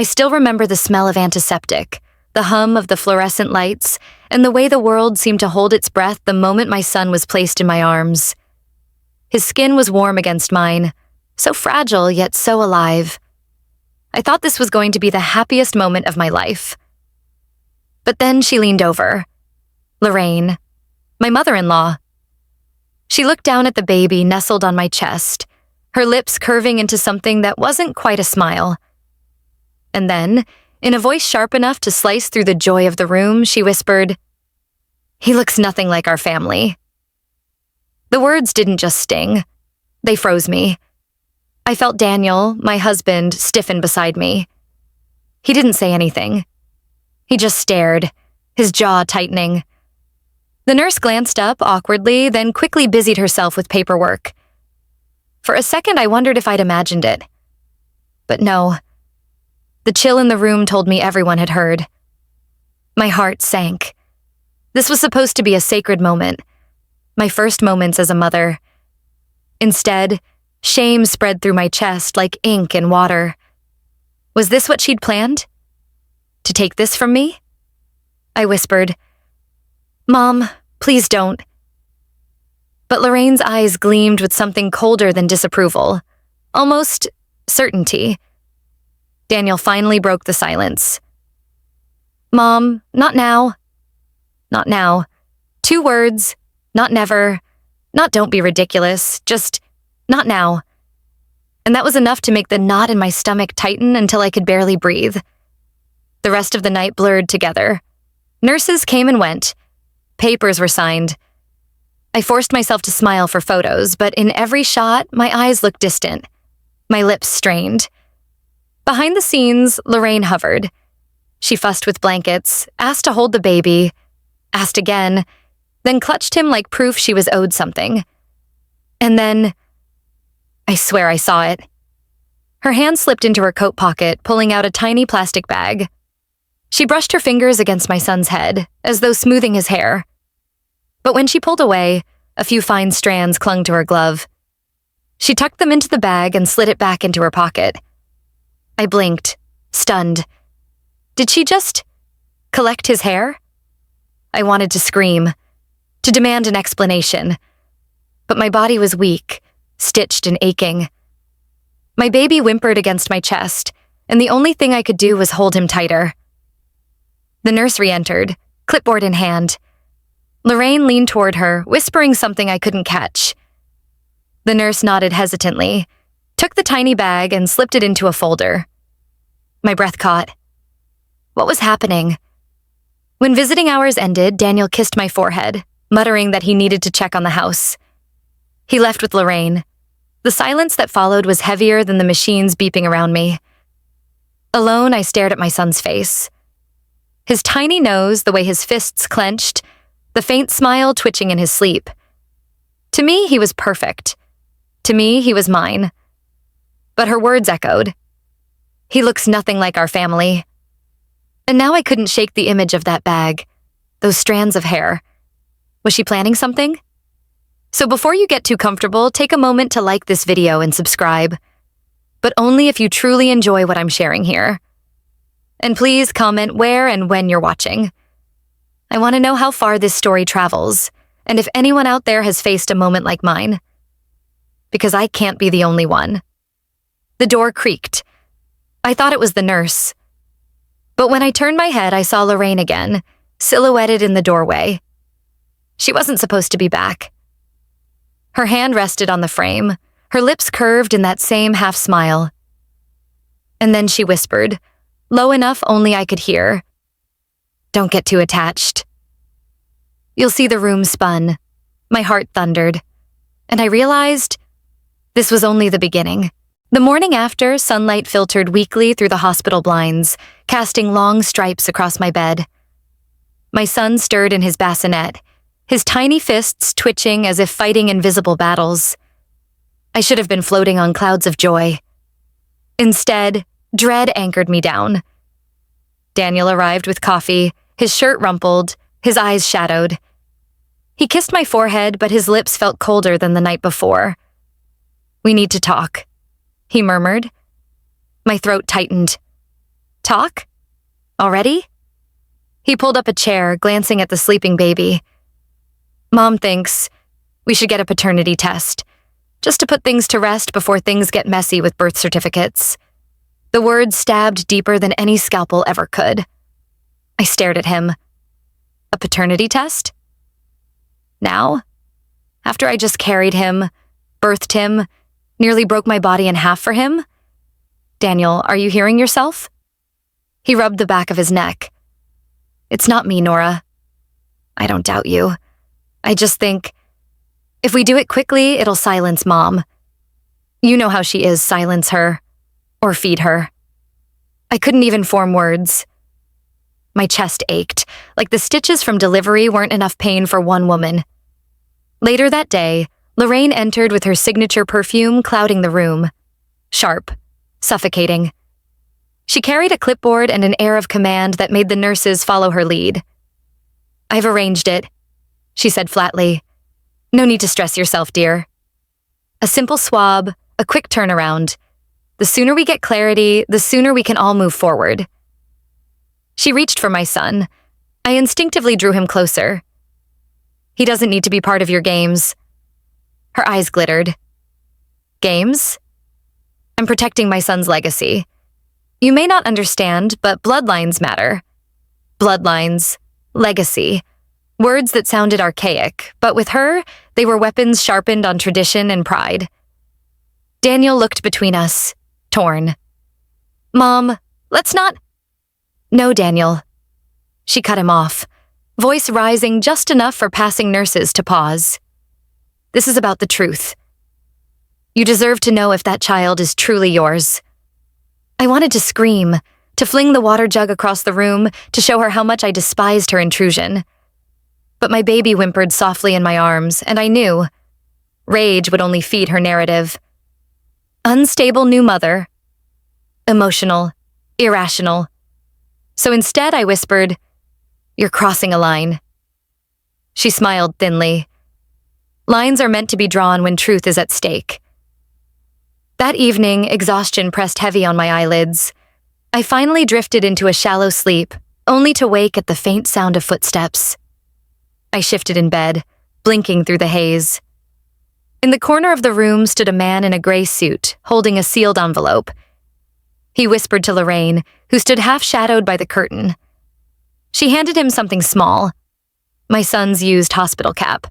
I still remember the smell of antiseptic, the hum of the fluorescent lights, and the way the world seemed to hold its breath the moment my son was placed in my arms. His skin was warm against mine, so fragile yet so alive. I thought this was going to be the happiest moment of my life. But then she leaned over. Lorraine, my mother-in-law. She looked down at the baby nestled on my chest, her lips curving into something that wasn't quite a smile. And then, in a voice sharp enough to slice through the joy of the room, she whispered, "He looks nothing like our family." The words didn't just sting. They froze me. I felt Daniel, my husband, stiffen beside me. He didn't say anything. He just stared, his jaw tightening. The nurse glanced up awkwardly, then quickly busied herself with paperwork. For a second, I wondered if I'd imagined it. But no. The chill in the room told me everyone had heard. My heart sank. This was supposed to be a sacred moment, my first moments as a mother. Instead, shame spread through my chest like ink in water. Was this what she'd planned? To take this from me? I whispered, "Mom, please don't." But Lorraine's eyes gleamed with something colder than disapproval, almost certainty. Daniel finally broke the silence. "Mom, not now." Not now. 2 words, not never, not don't be ridiculous, just not now. And that was enough to make the knot in my stomach tighten until I could barely breathe. The rest of the night blurred together. Nurses came and went. Papers were signed. I forced myself to smile for photos, but in every shot, my eyes looked distant. My lips strained. Behind the scenes, Lorraine hovered. She fussed with blankets, asked to hold the baby, asked again, then clutched him like proof she was owed something. And then, I swear I saw it. Her hand slipped into her coat pocket, pulling out a tiny plastic bag. She brushed her fingers against my son's head, as though smoothing his hair. But when she pulled away, a few fine strands clung to her glove. She tucked them into the bag and slid it back into her pocket. I blinked, stunned. Did she just collect his hair? I wanted to scream, to demand an explanation. But my body was weak, stitched and aching. My baby whimpered against my chest, and the only thing I could do was hold him tighter. The nurse re-entered, clipboard in hand. Lorraine leaned toward her, whispering something I couldn't catch. The nurse nodded hesitantly, took the tiny bag and slipped it into a folder. My breath caught. What was happening? When visiting hours ended, Daniel kissed my forehead, muttering that he needed to check on the house. He left with Lorraine. The silence that followed was heavier than the machines beeping around me. Alone, I stared at my son's face. His tiny nose, the way his fists clenched, the faint smile twitching in his sleep. To me, he was perfect. To me, he was mine. But her words echoed. He looks nothing like our family. And now I couldn't shake the image of that bag, those strands of hair. Was she planning something? So before you get too comfortable, take a moment to like this video and subscribe. But only if you truly enjoy what I'm sharing here. And please comment where and when you're watching. I want to know how far this story travels, and if anyone out there has faced a moment like mine. Because I can't be the only one. The door creaked. I thought it was the nurse. But when I turned my head, I saw Lorraine again, silhouetted in the doorway. She wasn't supposed to be back. Her hand rested on the frame, her lips curved in that same half smile. And then she whispered, low enough only I could hear, "Don't get too attached." You'll see the room spun. My heart thundered. And I realized this was only the beginning. The morning after, sunlight filtered weakly through the hospital blinds, casting long stripes across my bed. My son stirred in his bassinet, his tiny fists twitching as if fighting invisible battles. I should have been floating on clouds of joy. Instead, dread anchored me down. Daniel arrived with coffee, his shirt rumpled, his eyes shadowed. He kissed my forehead, but his lips felt colder than the night before. "We need to talk," he murmured. My throat tightened. Talk? Already? He pulled up a chair, glancing at the sleeping baby. Mom thinks we should get a paternity test, just to put things to rest before things get messy with birth certificates. The words stabbed deeper than any scalpel ever could. I stared at him. A paternity test? Now? After I just carried him, birthed him, nearly broke my body in half for him? Daniel, are you hearing yourself? He rubbed the back of his neck. It's not me, Nora. I don't doubt you. I just think, if we do it quickly, it'll silence Mom. You know how she is, silence her. Or feed her. I couldn't even form words. My chest ached, like the stitches from delivery weren't enough pain for one woman. Later that day, Lorraine entered with her signature perfume clouding the room. Sharp, suffocating. She carried a clipboard and an air of command that made the nurses follow her lead. I've arranged it, she said flatly. No need to stress yourself, dear. A simple swab, a quick turnaround. The sooner we get clarity, the sooner we can all move forward. She reached for my son. I instinctively drew him closer. He doesn't need to be part of your games. Her eyes glittered. Games? I'm protecting my son's legacy. You may not understand, but bloodlines matter. Bloodlines, legacy, words that sounded archaic, but with her, they were weapons sharpened on tradition and pride. Daniel looked between us, torn. Mom, let's not... No, Daniel. She cut him off, voice rising just enough for passing nurses to pause. This is about the truth. You deserve to know if that child is truly yours. I wanted to scream, to fling the water jug across the room, to show her how much I despised her intrusion. But my baby whimpered softly in my arms, and I knew. Rage would only feed her narrative. Unstable new mother. Emotional. Irrational. So instead I whispered, You're crossing a line. She smiled thinly. Lines are meant to be drawn when truth is at stake. That evening, exhaustion pressed heavy on my eyelids. I finally drifted into a shallow sleep, only to wake at the faint sound of footsteps. I shifted in bed, blinking through the haze. In the corner of the room stood a man in a gray suit, holding a sealed envelope. He whispered to Lorraine, who stood half-shadowed by the curtain. She handed him something small. My son's used hospital cap.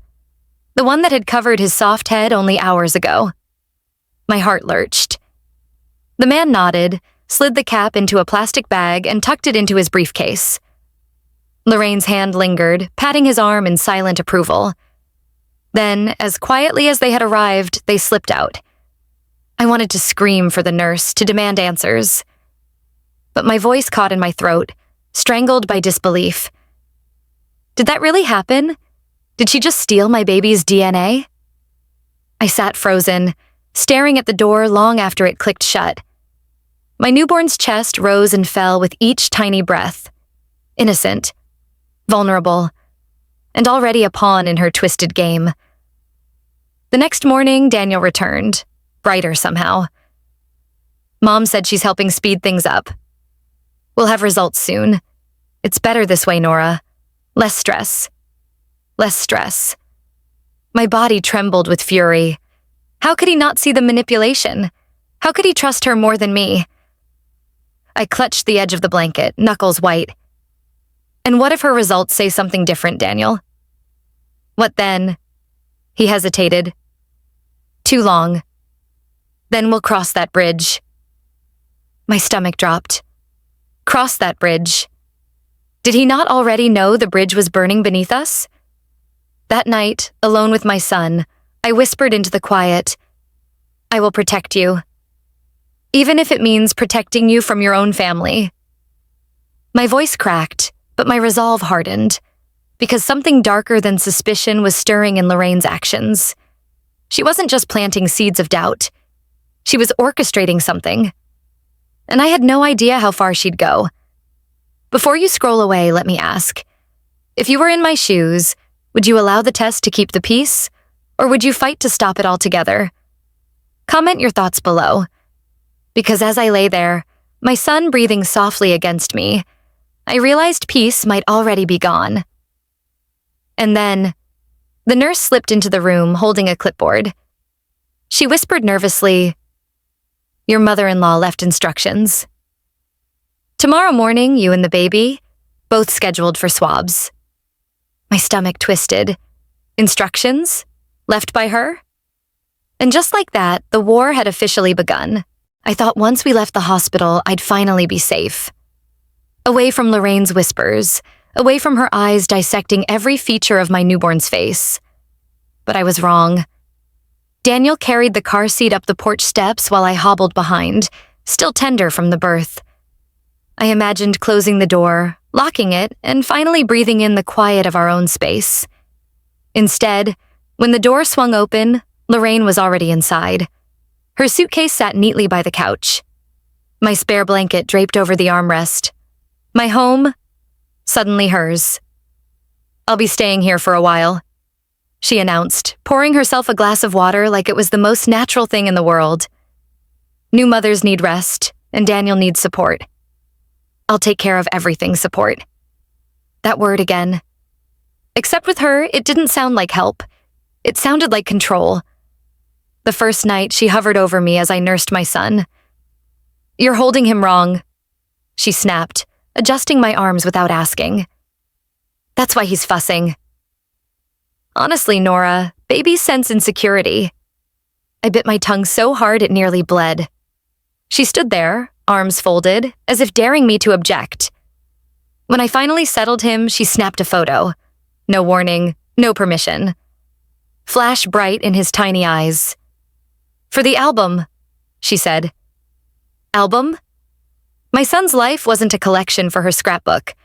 The one that had covered his soft head only hours ago. My heart lurched. The man nodded, slid the cap into a plastic bag, and tucked it into his briefcase. Lorraine's hand lingered, patting his arm in silent approval. Then, as quietly as they had arrived, they slipped out. I wanted to scream for the nurse, to demand answers. But my voice caught in my throat, strangled by disbelief. Did that really happen? Did she just steal my baby's DNA? I sat frozen, staring at the door long after it clicked shut. My newborn's chest rose and fell with each tiny breath. Innocent, vulnerable, and already a pawn in her twisted game. The next morning, Daniel returned, brighter somehow. Mom said she's helping speed things up. We'll have results soon. It's better this way, Nora. Less stress. Less stress. My body trembled with fury. How could he not see the manipulation? How could he trust her more than me? I clutched the edge of the blanket, knuckles white. And what if her results say something different, Daniel? What then? He hesitated. Too long. Then we'll cross that bridge. My stomach dropped. Cross that bridge. Did he not already know the bridge was burning beneath us? That night, alone with my son, I whispered into the quiet, I will protect you. Even if it means protecting you from your own family. My voice cracked, but my resolve hardened, because something darker than suspicion was stirring in Lorraine's actions. She wasn't just planting seeds of doubt. She was orchestrating something. And I had no idea how far she'd go. Before you scroll away, let me ask. If you were in my shoes, would you allow the test to keep the peace? Or would you fight to stop it altogether? Comment your thoughts below. Because as I lay there, my son breathing softly against me, I realized peace might already be gone. And then, the nurse slipped into the room holding a clipboard. She whispered nervously, "Your mother-in-law left instructions. Tomorrow morning, you and the baby, both scheduled for swabs." My stomach twisted. Instructions? Left by her? And just like that, the war had officially begun. I thought once we left the hospital, I'd finally be safe. Away from Lorraine's whispers, away from her eyes dissecting every feature of my newborn's face. But I was wrong. Daniel carried the car seat up the porch steps while I hobbled behind, still tender from the birth. I imagined closing the door, locking it, and finally breathing in the quiet of our own space. Instead, when the door swung open, Lorraine was already inside. Her suitcase sat neatly by the couch. My spare blanket draped over the armrest. My home, suddenly hers. "I'll be staying here for a while," she announced, pouring herself a glass of water like it was the most natural thing in the world. "New mothers need rest, and Daniel needs support. I'll take care of everything support." That word again. Except with her, it didn't sound like help. It sounded like control. The first night, she hovered over me as I nursed my son. "You're holding him wrong," she snapped, adjusting my arms without asking. "That's why he's fussing." Honestly, Nora, babies sense insecurity. I bit my tongue so hard it nearly bled. She stood there, arms folded, as if daring me to object. When I finally settled him, she snapped a photo. No warning, no permission. Flash bright in his tiny eyes. "For the album," she said. "Album?" My son's life wasn't a collection for her scrapbook.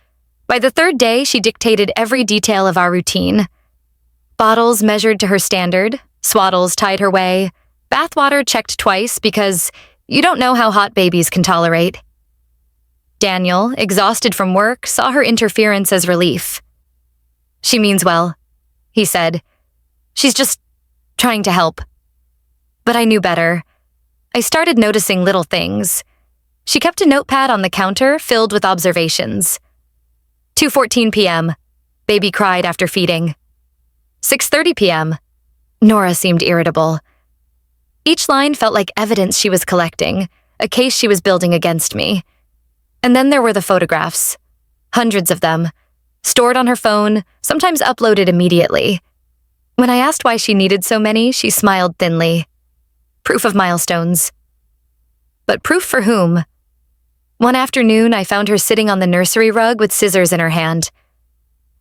By the third day, she dictated every detail of our routine. Bottles measured to her standard, swaddles tied her way, bathwater checked twice because you don't know how hot babies can tolerate. Daniel, exhausted from work, saw her interference as relief. "She means well," he said. "She's just trying to help." But I knew better. I started noticing little things. She kept a notepad on the counter filled with observations. 2:14 p.m. Baby cried after feeding. 6:30 p.m. Nora seemed irritable. Each line felt like evidence she was collecting, a case she was building against me. And then there were the photographs. Hundreds of them. Stored on her phone, sometimes uploaded immediately. When I asked why she needed so many, she smiled thinly. Proof of milestones. But proof for whom? One afternoon, I found her sitting on the nursery rug with scissors in her hand.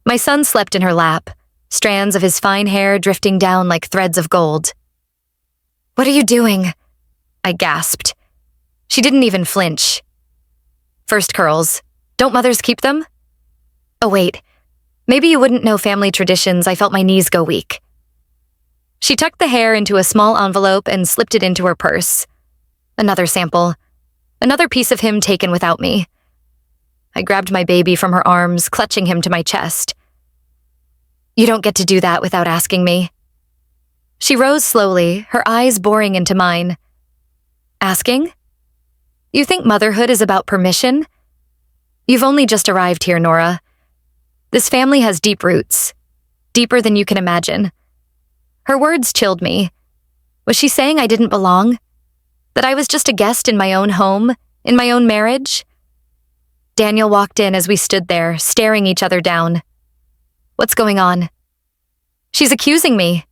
My son slept in her lap, strands of his fine hair drifting down like threads of gold. "What are you doing?" I gasped. She didn't even flinch. "First curls. Don't mothers keep them?" "Oh wait, maybe you wouldn't know family traditions. I felt my knees go weak." She tucked the hair into a small envelope and slipped it into her purse. Another sample. Another piece of him taken without me. I grabbed my baby from her arms, clutching him to my chest. "You don't get to do that without asking me." She rose slowly, her eyes boring into mine. "Asking? You think motherhood is about permission? You've only just arrived here, Nora. This family has deep roots, deeper than you can imagine." Her words chilled me. Was she saying I didn't belong? That I was just a guest in my own home, in my own marriage? Daniel walked in as we stood there, staring each other down. "What's going on?" "She's accusing me,"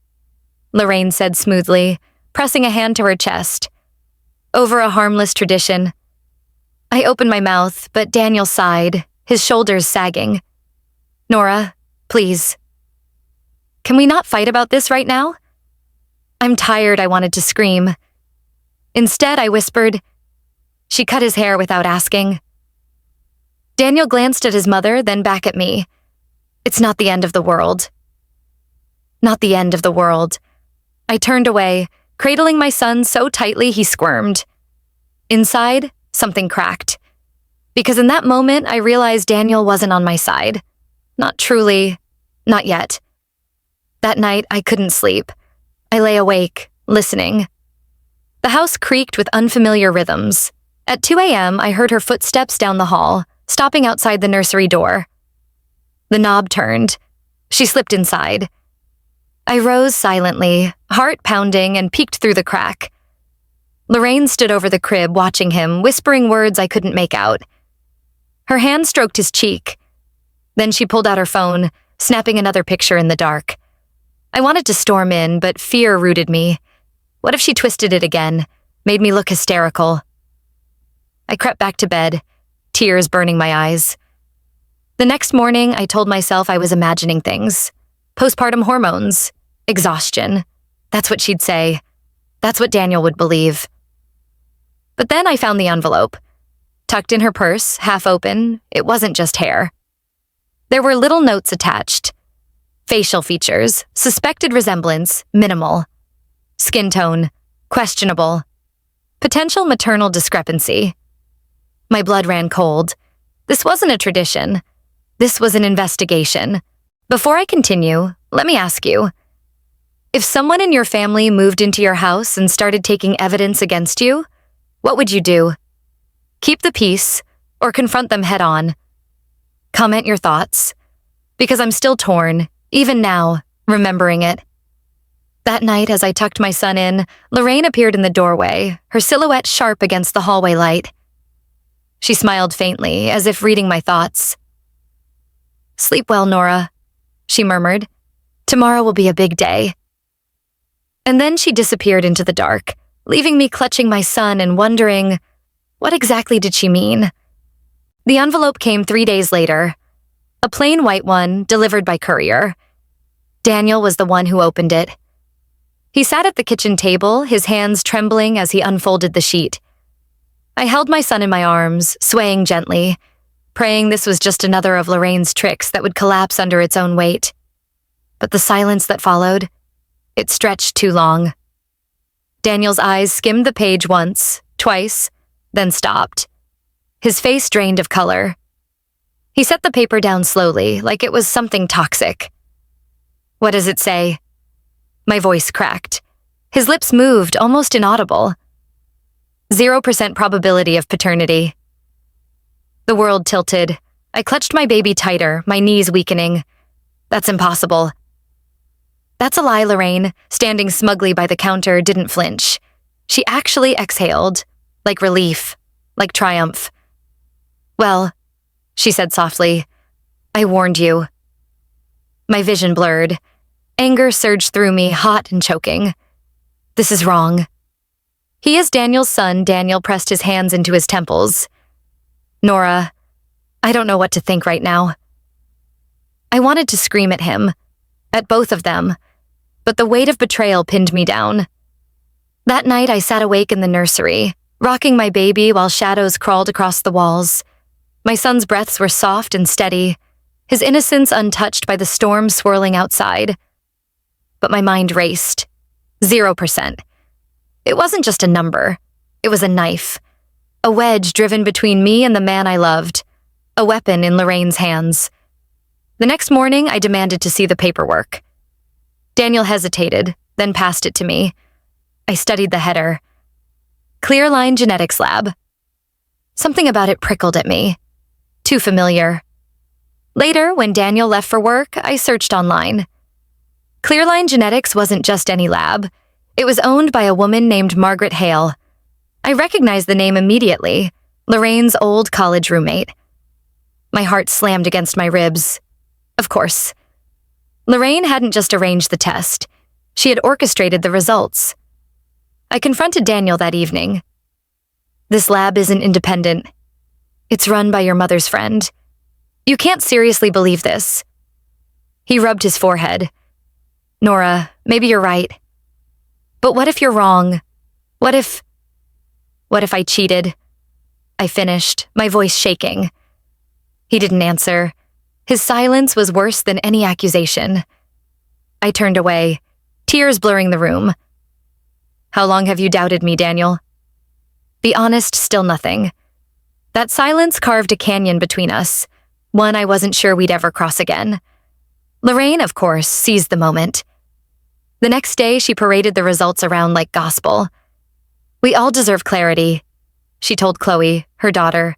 Lorraine said smoothly, pressing a hand to her chest. "Over a harmless tradition." I opened my mouth, but Daniel sighed, his shoulders sagging. "Nora, please. Can we not fight about this right now?" I'm tired, I wanted to scream. Instead, I whispered, "She cut his hair without asking." Daniel glanced at his mother, then back at me. "It's not the end of the world." Not the end of the world. I turned away, cradling my son so tightly he squirmed. Inside, something cracked. Because in that moment, I realized Daniel wasn't on my side. Not truly, not yet. That night, I couldn't sleep. I lay awake, listening. The house creaked with unfamiliar rhythms. At 2 a.m., I heard her footsteps down the hall, stopping outside the nursery door. The knob turned. She slipped inside. I rose silently, heart pounding, and peeked through the crack. Lorraine stood over the crib, watching him, whispering words I couldn't make out. Her hand stroked his cheek. Then she pulled out her phone, snapping another picture in the dark. I wanted to storm in, but fear rooted me. What if she twisted it again, made me look hysterical? I crept back to bed, tears burning my eyes. The next morning, I told myself I was imagining things. Postpartum hormones, exhaustion. That's what she'd say. That's what Daniel would believe. But then I found the envelope. Tucked in her purse, half open, it wasn't just hair. There were little notes attached. Facial features, suspected resemblance, minimal. Skin tone, questionable. Potential maternal discrepancy. My blood ran cold. This wasn't a tradition. This was an investigation. Before I continue, let me ask you. If someone in your family moved into your house and started taking evidence against you, what would you do? Keep the peace or confront them head on? Comment your thoughts. Because I'm still torn, even now, remembering it. That night, as I tucked my son in, Lorraine appeared in the doorway, her silhouette sharp against the hallway light. She smiled faintly, as if reading my thoughts. "Sleep well, Nora," she murmured. "Tomorrow will be a big day." And then she disappeared into the dark, leaving me clutching my son and wondering, what exactly did she mean? The envelope came 3 days later. A plain white one, delivered by courier. Daniel was the one who opened it. He sat at the kitchen table, his hands trembling as he unfolded the sheet. I held my son in my arms, swaying gently, praying this was just another of Lorraine's tricks that would collapse under its own weight. But the silence that followed, it stretched too long. Daniel's eyes skimmed the page once, twice, then stopped. His face drained of color. He set the paper down slowly, like it was something toxic. "What does it say?" My voice cracked. His lips moved, almost inaudible. 0% probability of paternity. The world tilted. I clutched my baby tighter, my knees weakening. "That's impossible." "That's a lie," Lorraine, standing smugly by the counter, didn't flinch. She actually exhaled, like relief, like triumph. "Well," she said softly, "I warned you." My vision blurred. Anger surged through me, hot and choking. "This is wrong." "He is Daniel's son." Daniel pressed his hands into his temples. "Nora, I don't know what to think right now." I wanted to scream at him, at both of them, but the weight of betrayal pinned me down. That night I sat awake in the nursery, rocking my baby while shadows crawled across the walls. My son's breaths were soft and steady, his innocence untouched by the storm swirling outside. But my mind raced. 0%. It wasn't just a number. It was a knife. A wedge driven between me and the man I loved. A weapon in Lorraine's hands. The next morning, I demanded to see the paperwork. Daniel hesitated, then passed it to me. I studied the header. Clear Line Genetics Lab. Something about it prickled at me. Too familiar. Later, when Daniel left for work, I searched online. Clearline Genetics wasn't just any lab. It was owned by a woman named Margaret Hale. I recognized the name immediately, Lorraine's old college roommate. My heart slammed against my ribs. Of course. Lorraine hadn't just arranged the test. She had orchestrated the results. I confronted Daniel that evening. "This lab isn't independent. It's run by your mother's friend. You can't seriously believe this." He rubbed his forehead. "Nora, maybe you're right. But what if you're wrong? What if I cheated?" I finished, my voice shaking. He didn't answer. His silence was worse than any accusation. I turned away, tears blurring the room. "How long have you doubted me, Daniel?" Be honest, still nothing. That silence carved a canyon between us, one I wasn't sure we'd ever cross again. Lorraine, of course, seized the moment. The next day, she paraded the results around like gospel. "We all deserve clarity. she told Chloe, her daughter.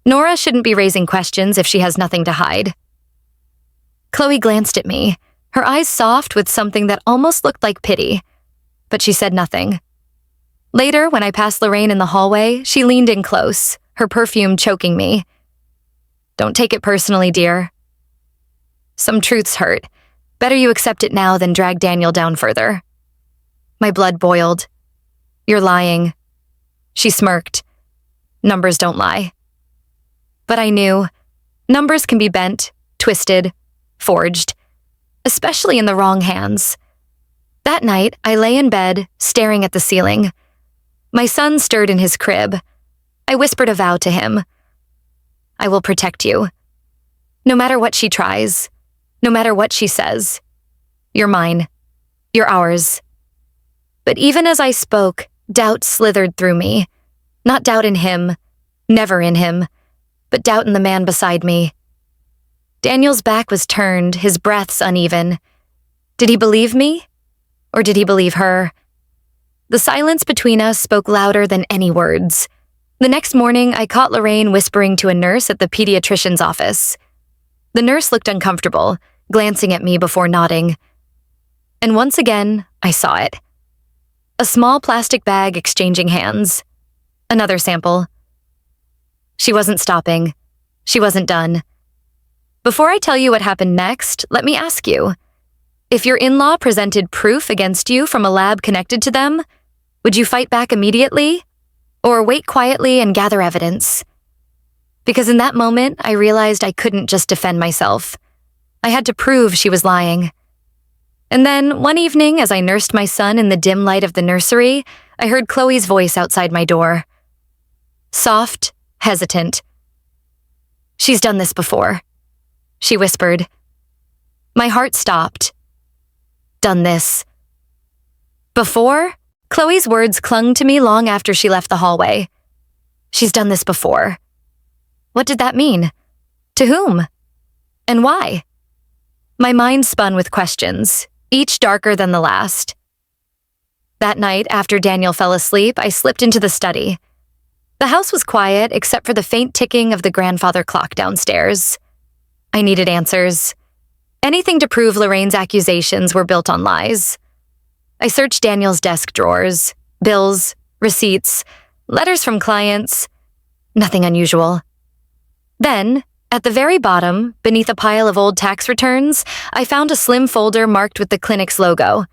Nora shouldn't be raising questions if she has nothing to hide. Chloe glanced at me, her eyes soft with something that almost looked like pity, but she said nothing. Later, when I passed Lorraine in the hallway, she leaned in close, her perfume choking me. Don't take it personally, dear. Some truths hurt. Better you accept it now than drag Daniel down further. My blood boiled. You're lying. She smirked. Numbers don't lie. But I knew. Numbers can be bent, twisted, forged, especially in the wrong hands. That night, I lay in bed, staring at the ceiling. My son stirred in his crib. I whispered a vow to him. I will protect you. No matter what she tries, no matter what she says. You're mine. You're ours. But even as I spoke, doubt slithered through me. Not doubt in him, never in him, but doubt in the man beside me. Daniel's back was turned, his breaths uneven. Did he believe me? Or did he believe her? The silence between us spoke louder than any words. The next morning, I caught Lorraine whispering to a nurse at the pediatrician's office. The nurse looked uncomfortable, glancing at me before nodding. And once again, I saw it. A small plastic bag exchanging hands. Another sample. She wasn't stopping. She wasn't done. Before I tell you what happened next, let me ask you. If your in-law presented proof against you from a lab connected to them, would you fight back immediately? Or wait quietly and gather evidence? Because in that moment, I realized I couldn't just defend myself. I had to prove she was lying. And then, one evening, as I nursed my son in the dim light of the nursery, I heard Chloe's voice outside my door. Soft, hesitant. She's done this before, she whispered. My heart stopped. Done this. Before? Chloe's words clung to me long after she left the hallway. She's done this before. What did that mean? To whom? And why? My mind spun with questions, each darker than the last. That night, after Daniel fell asleep, I slipped into the study. The house was quiet except for the faint ticking of the grandfather clock downstairs. I needed answers. Anything to prove Lorraine's accusations were built on lies. I searched Daniel's desk drawers, bills, receipts, letters from clients. Nothing unusual. Then, at the very bottom, beneath a pile of old tax returns, I found a slim folder marked with the clinic's logo.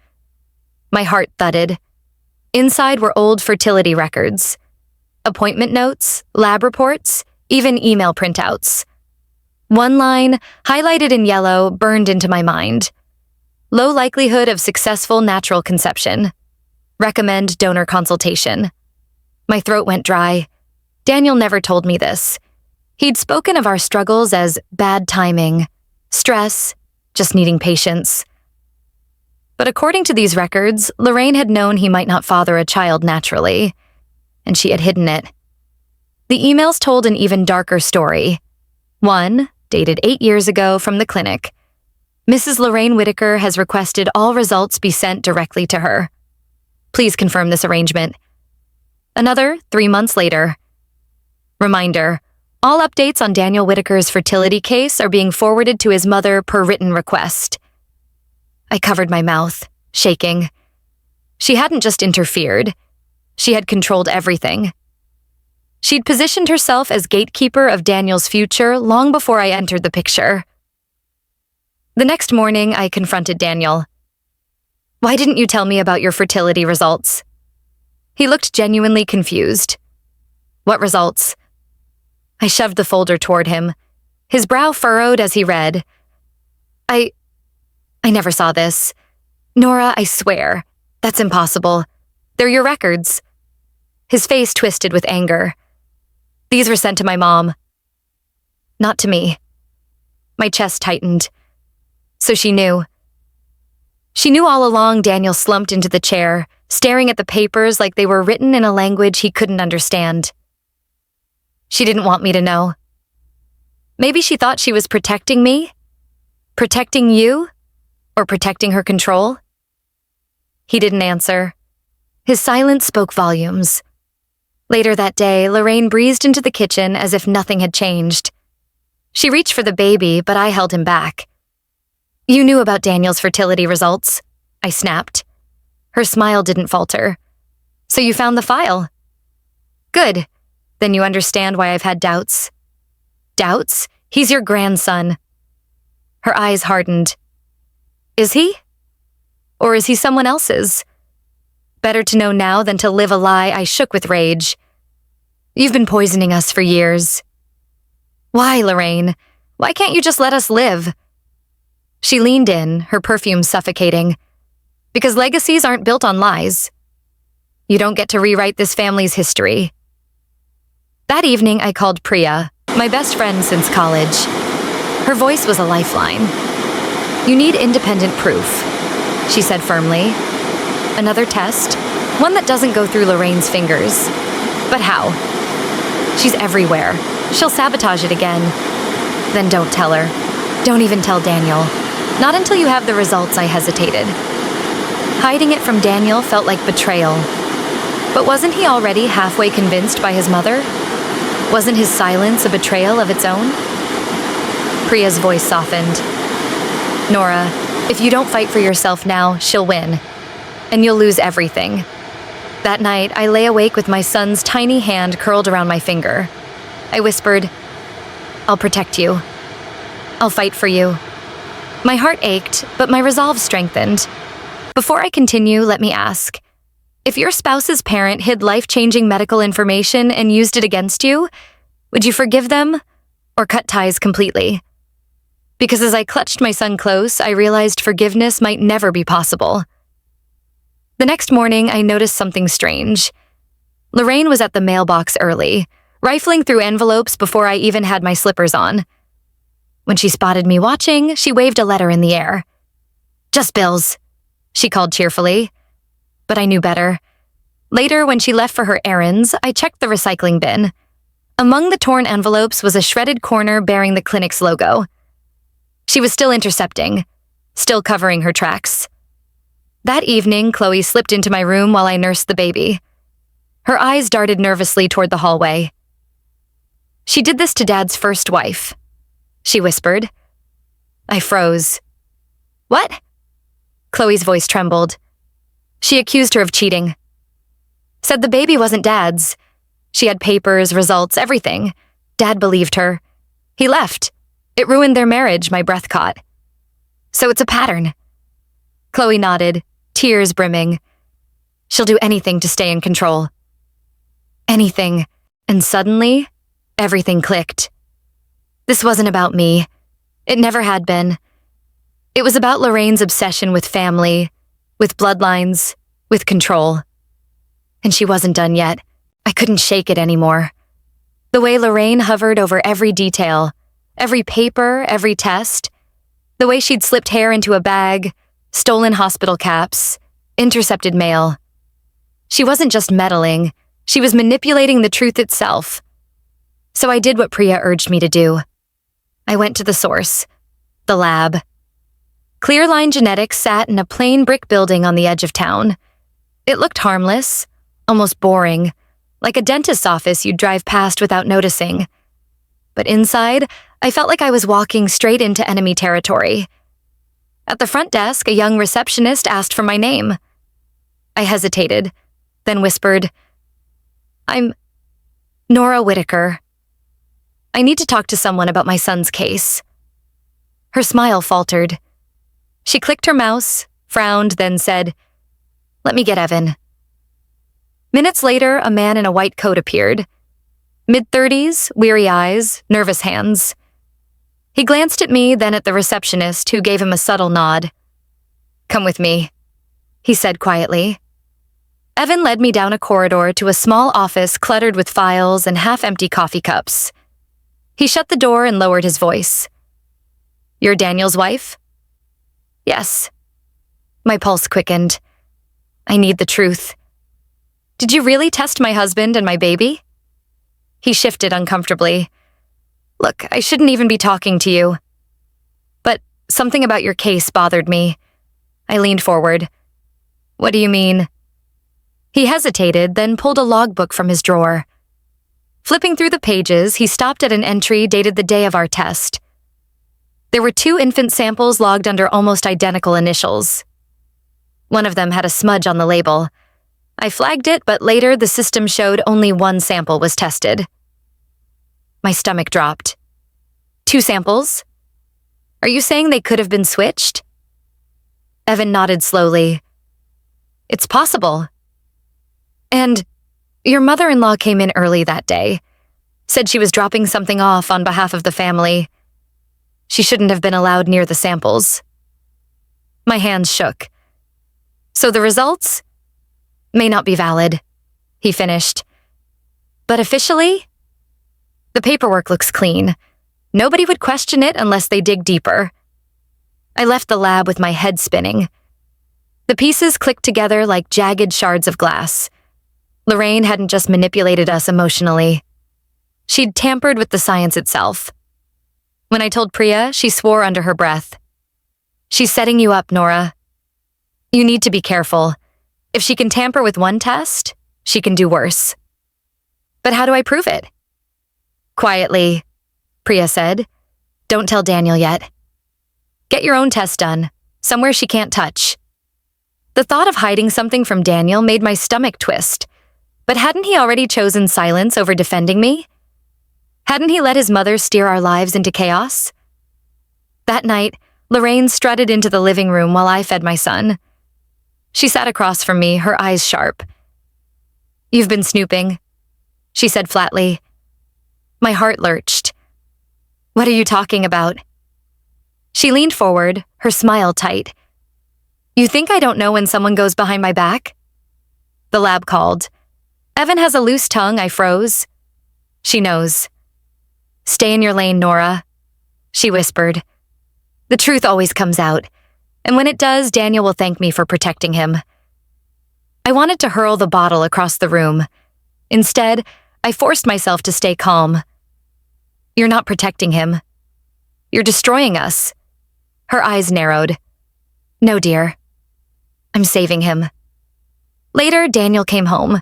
My heart thudded. Inside were old fertility records, appointment notes, lab reports, even email printouts. One line, highlighted in yellow, burned into my mind. Low likelihood of successful natural conception. Recommend donor consultation. My throat went dry. Daniel never told me this. He'd spoken of our struggles as bad timing, stress, just needing patience. But according to these records, Lorraine had known he might not father a child naturally, and she had hidden it. The emails told an even darker story. One, dated 8 years ago from the clinic. Mrs. Lorraine Whitaker has requested all results be sent directly to her. Please confirm this arrangement. Another, 3 months later. Reminder, all updates on Daniel Whitaker's fertility case are being forwarded to his mother per written request. I covered my mouth, shaking. She hadn't just interfered. She had controlled everything. She'd positioned herself as gatekeeper of Daniel's future long before I entered the picture. The next morning, I confronted Daniel. Why didn't you tell me about your fertility results? He looked genuinely confused. What results? I shoved the folder toward him. His brow furrowed as he read. I never saw this. Nora, I swear. That's impossible. They're your records. His face twisted with anger. These were sent to my mom. Not to me. My chest tightened. So she knew. She knew all along. Daniel slumped into the chair, staring at the papers like they were written in a language he couldn't understand. She didn't want me to know. Maybe she thought she was protecting me? Protecting you? Or protecting her control? He didn't answer. His silence spoke volumes. Later that day, Lorraine breezed into the kitchen as if nothing had changed. She reached for the baby, but I held him back. "You knew about Daniel's fertility results," I snapped. Her smile didn't falter. "So you found the file?" "Good. Then you understand why I've had doubts." "Doubts? He's your grandson." Her eyes hardened. "Is he? Or is he someone else's?" Better to know now than to live a lie. I shook with rage. "You've been poisoning us for years." "Why, Lorraine? Why can't you just let us live?" She leaned in, her perfume suffocating. "Because legacies aren't built on lies. You don't get to rewrite this family's history." That evening, I called Priya, my best friend since college. Her voice was a lifeline. "You need independent proof," she said firmly. "Another test? One that doesn't go through Lorraine's fingers." "But how?" "She's everywhere. She'll sabotage it again." "Then don't tell her. Don't even tell Daniel. Not until you have the results," I hesitated. Hiding it from Daniel felt like betrayal. But wasn't he already halfway convinced by his mother? Wasn't his silence a betrayal of its own? Priya's voice softened. "Nora, if you don't fight for yourself now, she'll win. And you'll lose everything." That night, I lay awake with my son's tiny hand curled around my finger. I whispered, "I'll protect you. I'll fight for you." My heart ached, but my resolve strengthened. Before I continue, let me ask, if your spouse's parent hid life-changing medical information and used it against you, would you forgive them or cut ties completely? Because as I clutched my son close, I realized forgiveness might never be possible. The next morning, I noticed something strange. Lorraine was at the mailbox early, rifling through envelopes before I even had my slippers on. When she spotted me watching, she waved a letter in the air. "Just bills," she called cheerfully. But I knew better. Later, when she left for her errands, I checked the recycling bin. Among the torn envelopes was a shredded corner bearing the clinic's logo. She was still intercepting, still covering her tracks. That evening, Chloe slipped into my room while I nursed the baby. Her eyes darted nervously toward the hallway. "She did this to Dad's first wife," she whispered. I froze. "What?" Chloe's voice trembled. "She accused her of cheating. Said the baby wasn't Dad's. She had papers, results, everything. Dad believed her. He left. It ruined their marriage," my breath caught. "So it's a pattern." Chloe nodded, tears brimming. "She'll do anything to stay in control." Anything. And suddenly, everything clicked. This wasn't about me. It never had been. It was about Lorraine's obsession with family, with bloodlines, with control. And she wasn't done yet. I couldn't shake it anymore. The way Lorraine hovered over every detail, every paper, every test, the way she'd slipped hair into a bag, stolen hospital caps, intercepted mail. She wasn't just meddling, she was manipulating the truth itself. So I did what Priya urged me to do. I went to the source, the lab. Clearline Genetics sat in a plain brick building on the edge of town. It looked harmless, almost boring, like a dentist's office you'd drive past without noticing. But inside, I felt like I was walking straight into enemy territory. At the front desk, a young receptionist asked for my name. I hesitated, then whispered, "I'm Nora Whitaker. I need to talk to someone about my son's case." Her smile faltered. She clicked her mouse, frowned, then said, "Let me get Evan." Minutes later, a man in a white coat appeared. Mid-30s, weary eyes, nervous hands. He glanced at me, then at the receptionist, who gave him a subtle nod. "Come with me," he said quietly. Evan led me down a corridor to a small office cluttered with files and half-empty coffee cups. He shut the door and lowered his voice. "You're Daniel's wife?" "Yes." My pulse quickened. "I need the truth." "Did you really test my husband and my baby?" He shifted uncomfortably. "Look, I shouldn't even be talking to you. But something about your case bothered me." I leaned forward. "What do you mean?" He hesitated, then pulled a logbook from his drawer. Flipping through the pages, he stopped at an entry dated the day of our test. There were 2 infant samples logged under almost identical initials. One of them had a smudge on the label. I flagged it, but later the system showed only 1 sample was tested. My stomach dropped. 2 samples? Are you saying they could have been switched? Evan nodded slowly. It's possible. And your mother-in-law came in early that day. Said she was dropping something off on behalf of the family. She shouldn't have been allowed near the samples. My hands shook. So the results may not be valid, he finished. But officially, the paperwork looks clean. Nobody would question it unless they dig deeper. I left the lab with my head spinning. The pieces clicked together like jagged shards of glass. Lorraine hadn't just manipulated us emotionally. She'd tampered with the science itself. When I told Priya, she swore under her breath. She's setting you up, Nora. You need to be careful. If she can tamper with one test, she can do worse. But how do I prove it? Quietly, Priya said. Don't tell Daniel yet. Get your own test done, somewhere she can't touch. The thought of hiding something from Daniel made my stomach twist. But hadn't he already chosen silence over defending me? Hadn't he let his mother steer our lives into chaos? That night, Lorraine strutted into the living room while I fed my son. She sat across from me, her eyes sharp. You've been snooping, she said flatly. My heart lurched. What are you talking about? She leaned forward, her smile tight. You think I don't know when someone goes behind my back? The lab called. Evan has a loose tongue, I froze. She knows. Stay in your lane, Nora, she whispered. The truth always comes out, and when it does, Daniel will thank me for protecting him. I wanted to hurl the bottle across the room. Instead, I forced myself to stay calm. You're not protecting him. You're destroying us. Her eyes narrowed. No, dear. I'm saving him. Later, Daniel came home.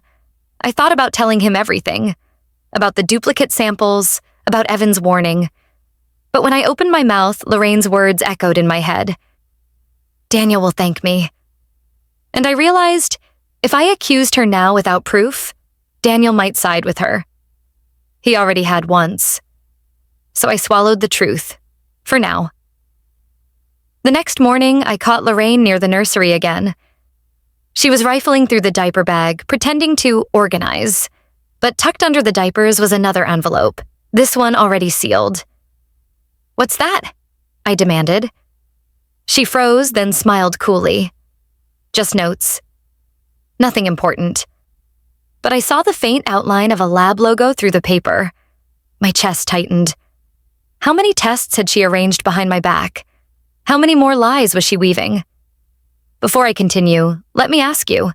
I thought about telling him everything. About the duplicate samples, about Evan's warning. But when I opened my mouth, Lorraine's words echoed in my head. Daniel will thank me. And I realized, if I accused her now without proof, Daniel might side with her. He already had once. So I swallowed the truth, for now. The next morning, I caught Lorraine near the nursery again. She was rifling through the diaper bag, pretending to organize. But tucked under the diapers was another envelope, this one already sealed. What's that? I demanded. She froze, then smiled coolly. Just notes. Nothing important. But I saw the faint outline of a lab logo through the paper. My chest tightened. How many tests had she arranged behind my back? How many more lies was she weaving? Before I continue, let me ask you.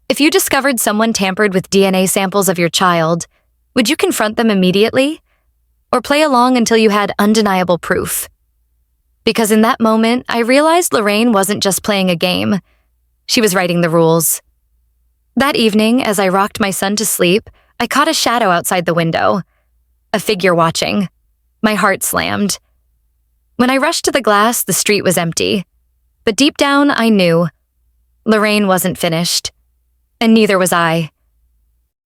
If you discovered someone tampered with DNA samples of your child, would you confront them immediately? Or play along until you had undeniable proof? Because in that moment, I realized Lorraine wasn't just playing a game. She was writing the rules. That evening, as I rocked my son to sleep, I caught a shadow outside the window. A figure watching. My heart slammed. When I rushed to the glass, the street was empty. But deep down, I knew. Lorraine wasn't finished. And neither was I.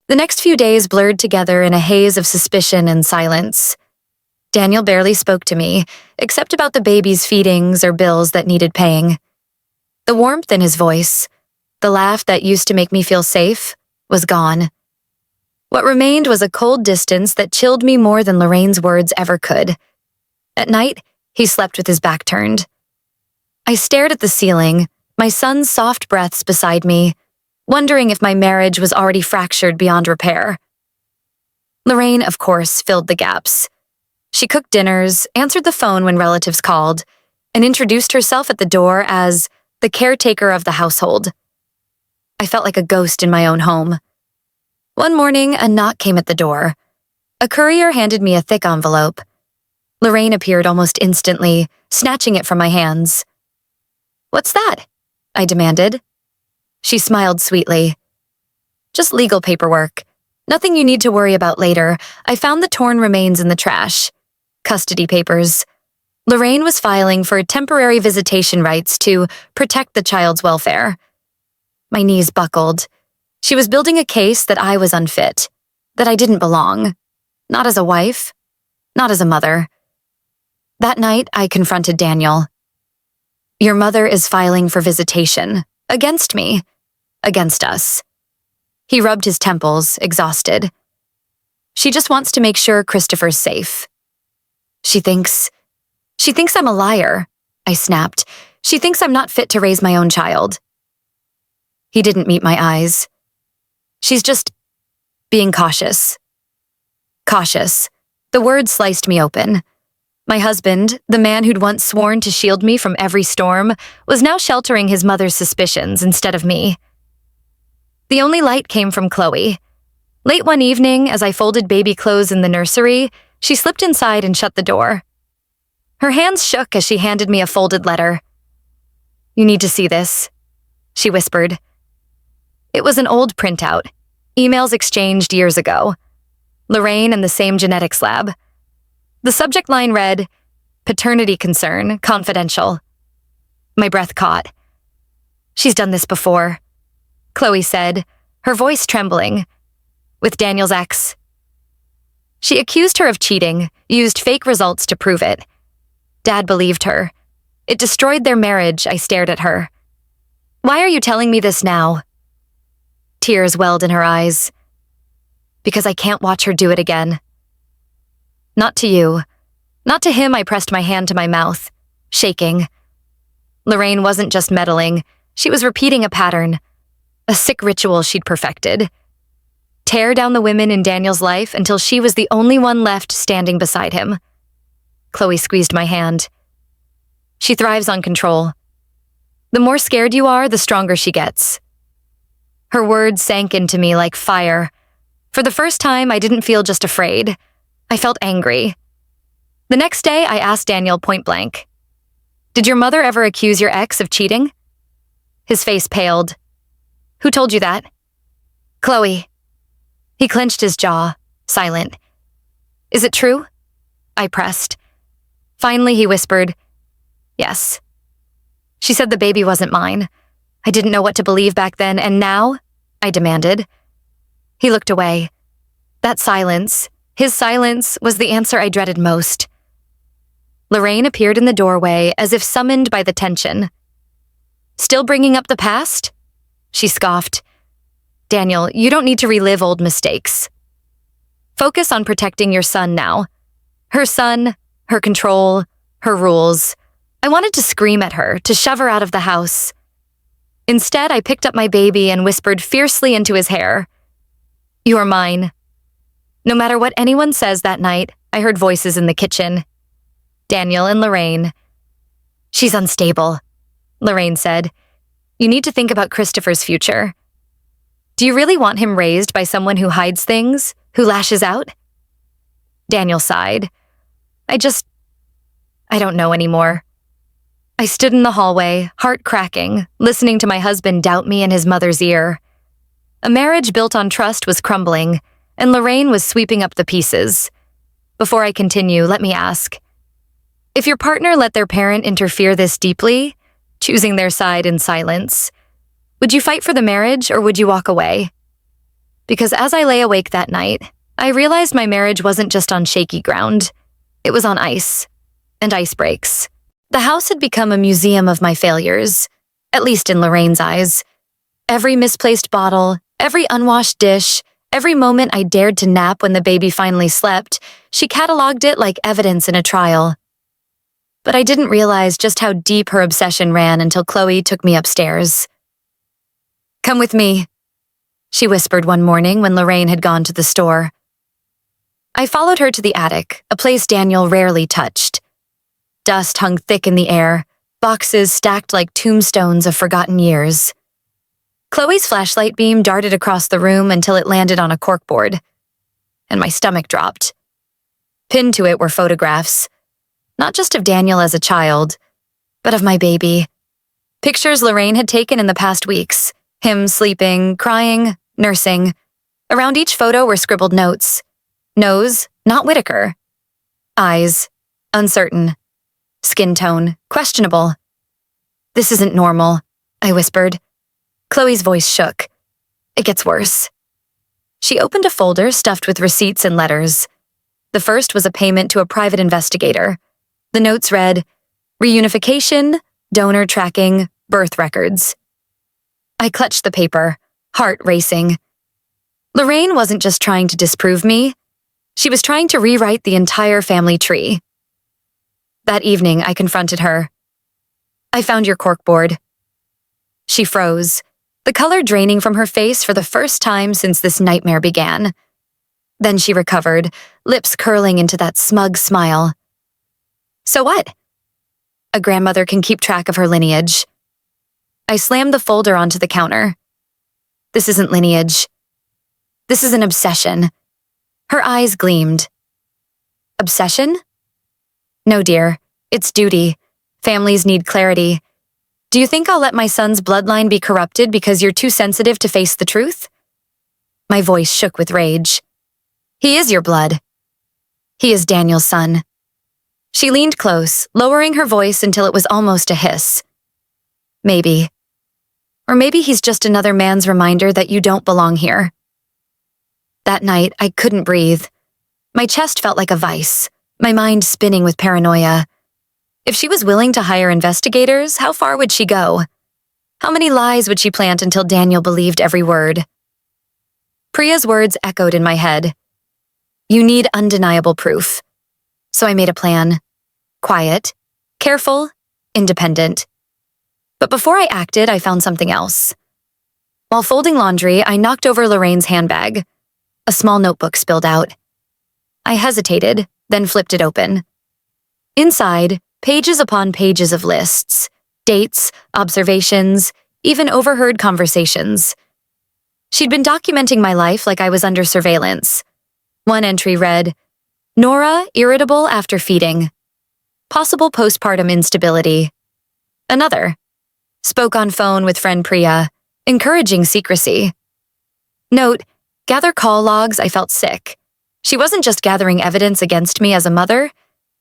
The next few days blurred together in a haze of suspicion and silence. Daniel barely spoke to me, except about the baby's feedings or bills that needed paying. The warmth in his voice, the laugh that used to make me feel safe, was gone. What remained was a cold distance that chilled me more than Lorraine's words ever could. At night, he slept with his back turned. I stared at the ceiling, my son's soft breaths beside me, wondering if my marriage was already fractured beyond repair. Lorraine, of course, filled the gaps. She cooked dinners, answered the phone when relatives called, and introduced herself at the door as the caretaker of the household. I felt like a ghost in my own home. One morning, a knock came at the door. A courier handed me a thick envelope. Lorraine appeared almost instantly, snatching it from my hands. "What's that?" I demanded. She smiled sweetly. Just legal paperwork. Nothing you need to worry about later. I found the torn remains in the trash. Custody papers. Lorraine was filing for temporary visitation rights to protect the child's welfare. My knees buckled. She was building a case that I was unfit, that I didn't belong. Not as a wife, not as a mother. That night, I confronted Daniel. Your mother is filing for visitation. Against me. Against us. He rubbed his temples, exhausted. She just wants to make sure Christopher's safe. She thinks I'm a liar, I snapped. She thinks I'm not fit to raise my own child. He didn't meet my eyes. She's just being cautious. Cautious. The word sliced me open. My husband, the man who'd once sworn to shield me from every storm, was now sheltering his mother's suspicions instead of me. The only light came from Chloe. Late one evening, as I folded baby clothes in the nursery, she slipped inside and shut the door. Her hands shook as she handed me a folded letter. You need to see this, she whispered. It was an old printout, emails exchanged years ago. Lorraine and the same genetics lab. The subject line read, Paternity concern, confidential. My breath caught. She's done this before, Chloe said, her voice trembling. With Daniel's ex. She accused her of cheating, used fake results to prove it. Dad believed her. It destroyed their marriage, I stared at her. Why are you telling me this now? Tears welled in her eyes. Because I can't watch her do it again. Not to you. Not to him, I pressed my hand to my mouth, shaking. Lorraine wasn't just meddling, she was repeating a pattern. A sick ritual she'd perfected. Tear down the women in Daniel's life until she was the only one left standing beside him. Chloe squeezed my hand. She thrives on control. The more scared you are, the stronger she gets. Her words sank into me like fire. For the first time, I didn't feel just afraid. I felt angry. The next day, I asked Daniel point blank, Did your mother ever accuse your ex of cheating? His face paled. Who told you that? Chloe. He clenched his jaw, silent. Is it true? I pressed. Finally, he whispered, Yes. She said the baby wasn't mine. I didn't know what to believe back then, and now? I demanded. He looked away. That silence, his silence, was the answer I dreaded most. Lorraine appeared in the doorway as if summoned by the tension. Still bringing up the past? She scoffed. Daniel, you don't need to relive old mistakes. Focus on protecting your son now. Her son, her control, her rules. I wanted to scream at her, to shove her out of the house. Instead, I picked up my baby and whispered fiercely into his hair. You are mine. No matter what anyone says that night, I heard voices in the kitchen. Daniel and Lorraine. She's unstable, Lorraine said. You need to think about Christopher's future. Do you really want him raised by someone who hides things, who lashes out? Daniel sighed. I don't know anymore. I stood in the hallway, heart cracking, listening to my husband doubt me in his mother's ear. A marriage built on trust was crumbling, and Lorraine was sweeping up the pieces. Before I continue, let me ask. If your partner let their parent interfere this deeply, choosing their side in silence, would you fight for the marriage or would you walk away? Because as I lay awake that night, I realized my marriage wasn't just on shaky ground. It was on ice. And ice breaks. The house had become a museum of my failures, at least in Lorraine's eyes. Every misplaced bottle, every unwashed dish, every moment I dared to nap when the baby finally slept, she cataloged it like evidence in a trial. But I didn't realize just how deep her obsession ran until Chloe took me upstairs. Come with me, she whispered one morning when Lorraine had gone to the store. I followed her to the attic, a place Daniel rarely touched. Dust hung thick in the air, boxes stacked like tombstones of forgotten years. Chloe's flashlight beam darted across the room until it landed on a corkboard, and my stomach dropped. Pinned to it were photographs, not just of Daniel as a child, but of my baby. Pictures Lorraine had taken in the past weeks, him sleeping, crying, nursing. Around each photo were scribbled notes. Nose, not Whitaker. Eyes, uncertain. Skin tone, questionable. This isn't normal, I whispered. Chloe's voice shook. It gets worse. She opened a folder stuffed with receipts and letters. The first was a payment to a private investigator. The notes read, reunification, donor tracking, birth records. I clutched the paper, heart racing. Lorraine wasn't just trying to disprove me. She was trying to rewrite the entire family tree. That evening, I confronted her. I found your corkboard. She froze, the color draining from her face for the first time since this nightmare began. Then she recovered, lips curling into that smug smile. So what? A grandmother can keep track of her lineage. I slammed the folder onto the counter. This isn't lineage. This is an obsession. Her eyes gleamed. Obsession? No, dear. It's duty. Families need clarity. Do you think I'll let my son's bloodline be corrupted because you're too sensitive to face the truth? My voice shook with rage. He is your blood. He is Daniel's son. She leaned close, lowering her voice until it was almost a hiss. Maybe. Or maybe he's just another man's reminder that you don't belong here. That night, I couldn't breathe. My chest felt like a vice, my mind spinning with paranoia. If she was willing to hire investigators, how far would she go? How many lies would she plant until Daniel believed every word? Priya's words echoed in my head. You need undeniable proof. So I made a plan. Quiet, careful, independent. But before I acted, I found something else. While folding laundry, I knocked over Lorraine's handbag. A small notebook spilled out. I hesitated, then flipped it open. Inside, pages upon pages of lists, dates, observations, even overheard conversations. She'd been documenting my life like I was under surveillance. One entry read, Nora, irritable after feeding. Possible postpartum instability. Another, spoke on phone with friend Priya, encouraging secrecy. Note, gather call logs, I felt sick. She wasn't just gathering evidence against me as a mother,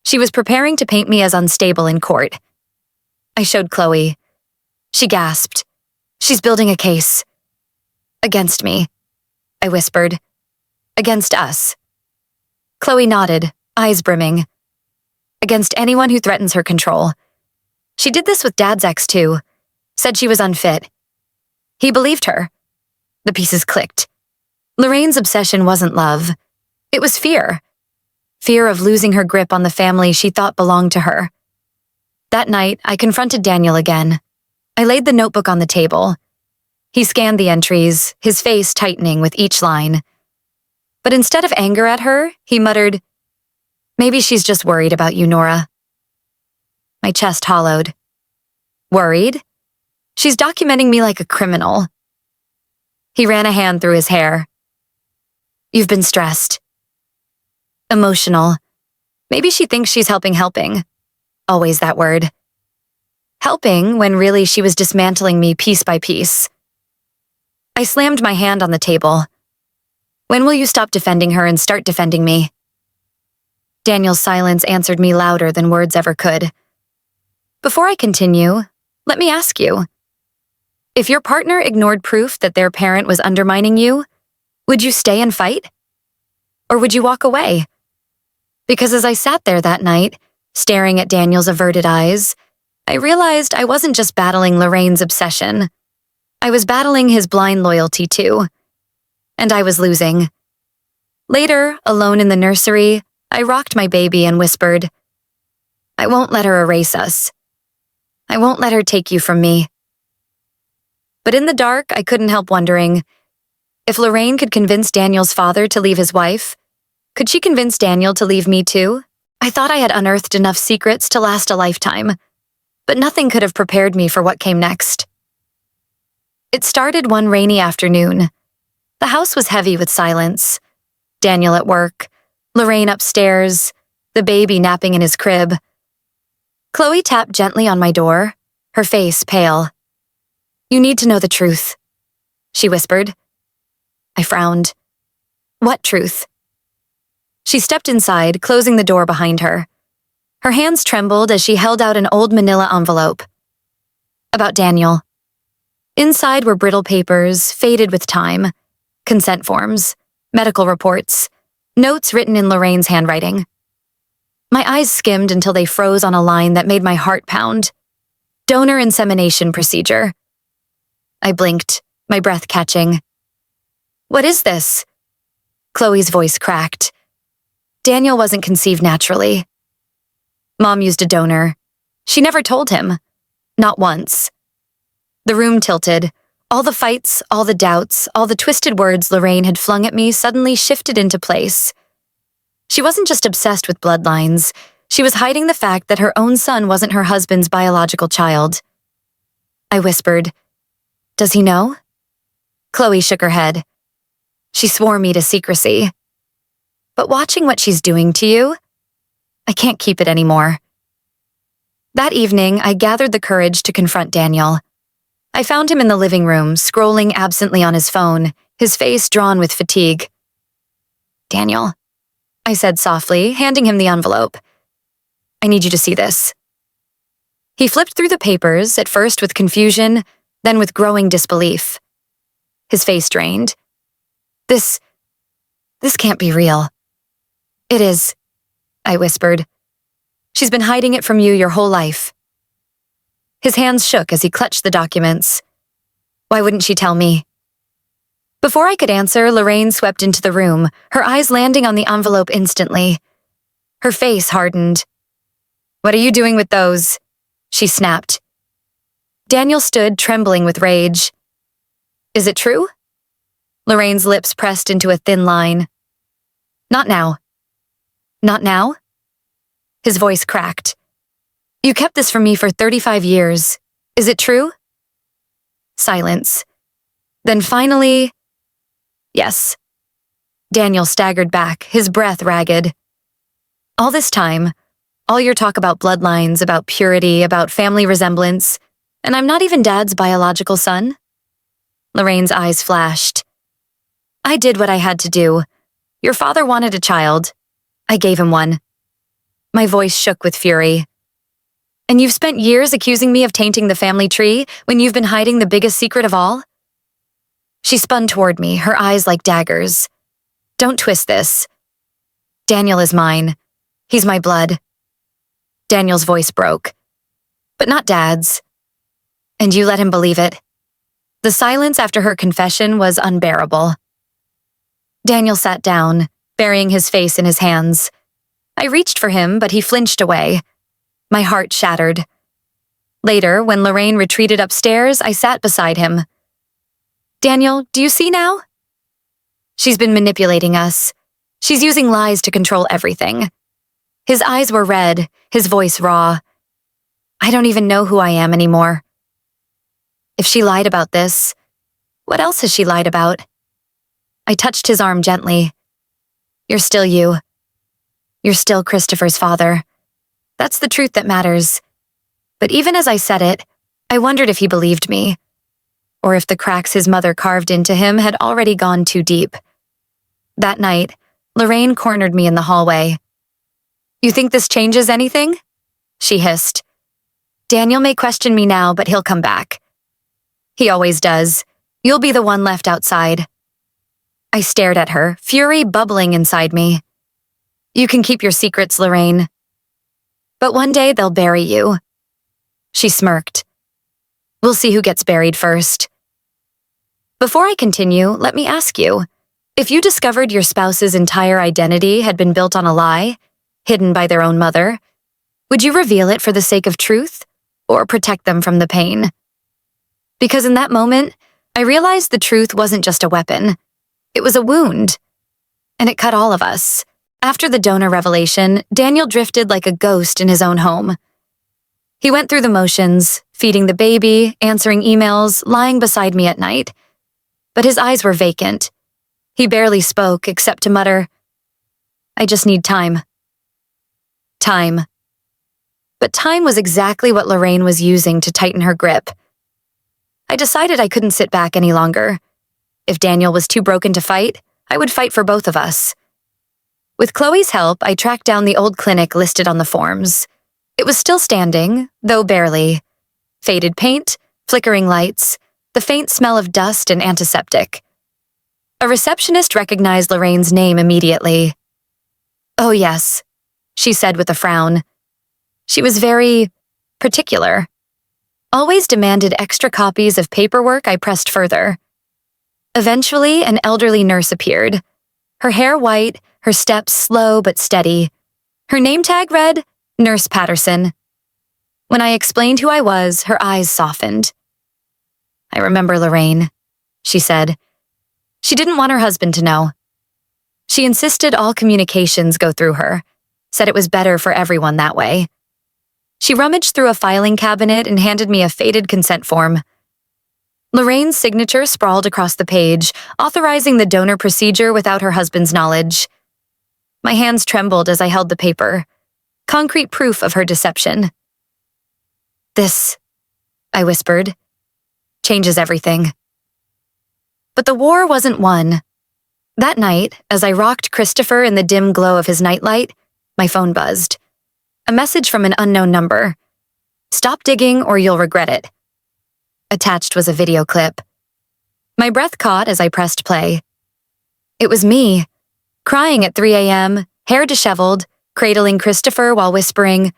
she was preparing to paint me as unstable in court. I showed Chloe. She gasped. She's building a case. Against me, I whispered. Against us. Chloe nodded, eyes brimming. Against anyone who threatens her control. She did this with Dad's ex too. Said she was unfit. He believed her. The pieces clicked. Lorraine's obsession wasn't love. It was fear. Fear of losing her grip on the family she thought belonged to her. That night, I confronted Daniel again. I laid the notebook on the table. He scanned the entries, his face tightening with each line. But instead of anger at her, he muttered, Maybe she's just worried about you, Nora. My chest hollowed. Worried? She's documenting me like a criminal. He ran a hand through his hair. You've been stressed. Emotional. Maybe she thinks she's helping. Always that word. Helping when really she was dismantling me piece by piece. I slammed my hand on the table. When will you stop defending her and start defending me? Daniel's silence answered me louder than words ever could. Before I continue, let me ask you. If your partner ignored proof that their parent was undermining you, would you stay and fight? Or would you walk away? Because as I sat there that night, staring at Daniel's averted eyes, I realized I wasn't just battling Lorraine's obsession. I was battling his blind loyalty too. And I was losing. Later, alone in the nursery, I rocked my baby and whispered, I won't let her erase us. I won't let her take you from me. But in the dark, I couldn't help wondering, if Lorraine could convince Daniel's father to leave his wife, could she convince Daniel to leave me too? I thought I had unearthed enough secrets to last a lifetime, but nothing could have prepared me for what came next. It started one rainy afternoon. The house was heavy with silence. Daniel at work, Lorraine upstairs, the baby napping in his crib. Chloe tapped gently on my door, her face pale. You need to know the truth, she whispered. I frowned. What truth? She stepped inside, closing the door behind her. Her hands trembled as she held out an old manila envelope. About Daniel. Inside were brittle papers, faded with time, consent forms, medical reports, notes written in Lorraine's handwriting. My eyes skimmed until they froze on a line that made my heart pound. Donor insemination procedure. I blinked, my breath catching. What is this? Chloe's voice cracked. Daniel wasn't conceived naturally. Mom used a donor. She never told him. Not once. The room tilted. All the fights, all the doubts, all the twisted words Lorraine had flung at me suddenly shifted into place. She wasn't just obsessed with bloodlines. She was hiding the fact that her own son wasn't her husband's biological child. I whispered, "Does he know?" Chloe shook her head. She swore me to secrecy. But watching what she's doing to you, I can't keep it anymore. That evening, I gathered the courage to confront Daniel. I found him in the living room, scrolling absently on his phone, his face drawn with fatigue. "Daniel," I said softly, handing him the envelope. "I need you to see this." He flipped through the papers, at first with confusion, then with growing disbelief. His face drained. This can't be real." "It is," I whispered. "She's been hiding it from you your whole life." His hands shook as he clutched the documents. "Why wouldn't she tell me?" Before I could answer, Lorraine swept into the room, her eyes landing on the envelope instantly. Her face hardened. "What are you doing with those?" she snapped. Daniel stood, trembling with rage. "Is it true?" Lorraine's lips pressed into a thin line. "Not now." "Not now?" His voice cracked. "You kept this from me for 35 years. Is it true?" Silence. Then finally, "Yes." Daniel staggered back, his breath ragged. "All this time, all your talk about bloodlines, about purity, about family resemblance, and I'm not even Dad's biological son?" Lorraine's eyes flashed. "I did what I had to do. Your father wanted a child. I gave him one." My voice shook with fury. "And you've spent years accusing me of tainting the family tree when you've been hiding the biggest secret of all?" She spun toward me, her eyes like daggers. "Don't twist this. Daniel is mine. He's my blood." Daniel's voice broke. "But not Dad's." "And you let him believe it." The silence after her confession was unbearable. Daniel sat down, burying his face in his hands. I reached for him, but he flinched away. My heart shattered. Later, when Lorraine retreated upstairs, I sat beside him. "Daniel, do you see now? She's been manipulating us. She's using lies to control everything." His eyes were red, his voice raw. "I don't even know who I am anymore. If she lied about this, what else has she lied about?" I touched his arm gently. "You're still you. You're still Christopher's father. That's the truth that matters." But even as I said it, I wondered if he believed me, or if the cracks his mother carved into him had already gone too deep. That night, Lorraine cornered me in the hallway. "You think this changes anything?" she hissed. "Daniel may question me now, but he'll come back. He always does. You'll be the one left outside." I stared at her, fury bubbling inside me. "You can keep your secrets, Lorraine. But one day they'll bury you." She smirked. "We'll see who gets buried first." Before I continue, let me ask you, if you discovered your spouse's entire identity had been built on a lie, hidden by their own mother, would you reveal it for the sake of truth, or protect them from the pain? Because in that moment, I realized the truth wasn't just a weapon. It was a wound. And it cut all of us. After the donor revelation, Daniel drifted like a ghost in his own home. He went through the motions, feeding the baby, answering emails, lying beside me at night. But his eyes were vacant. He barely spoke except to mutter, "I just need time." Time. But time was exactly what Lorraine was using to tighten her grip. I decided I couldn't sit back any longer. If Daniel was too broken to fight, I would fight for both of us. With Chloe's help, I tracked down the old clinic listed on the forms. It was still standing, though barely. Faded paint, flickering lights, the faint smell of dust and antiseptic. A receptionist recognized Lorraine's name immediately. "Oh, yes," she said with a frown. She was very particular. Always demanded extra copies of paperwork I pressed further. Eventually, an elderly nurse appeared. Her hair white, her steps slow but steady. Her name tag read, Nurse Patterson. When I explained who I was, her eyes softened. "I remember Lorraine," she said. She didn't want her husband to know. She insisted all communications go through her, said it was better for everyone that way. She rummaged through a filing cabinet and handed me a faded consent form. Lorraine's signature sprawled across the page, authorizing the donor procedure without her husband's knowledge. My hands trembled as I held the paper, concrete proof of her deception. "This," I whispered, "changes everything." But the war wasn't won. That night, as I rocked Christopher in the dim glow of his nightlight, my phone buzzed. A message from an unknown number. "Stop digging or you'll regret it." Attached was a video clip. My breath caught as I pressed play. It was me, crying at 3 a.m., hair disheveled, cradling Christopher while whispering,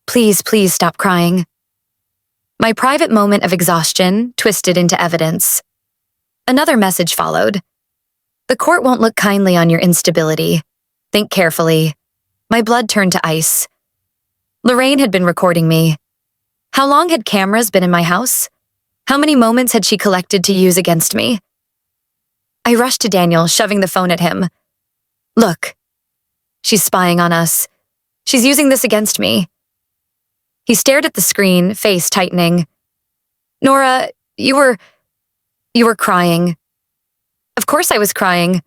"Please, please stop crying." My private moment of exhaustion twisted into evidence. Another message followed. "The court won't look kindly on your instability. Think carefully." My blood turned to ice. Lorraine had been recording me. How long had cameras been in my house? How many moments had she collected to use against me? I rushed to Daniel, shoving the phone at him. "Look. She's spying on us. She's using this against me." He stared at the screen, face tightening. "Nora, you were crying." Of course I was crying.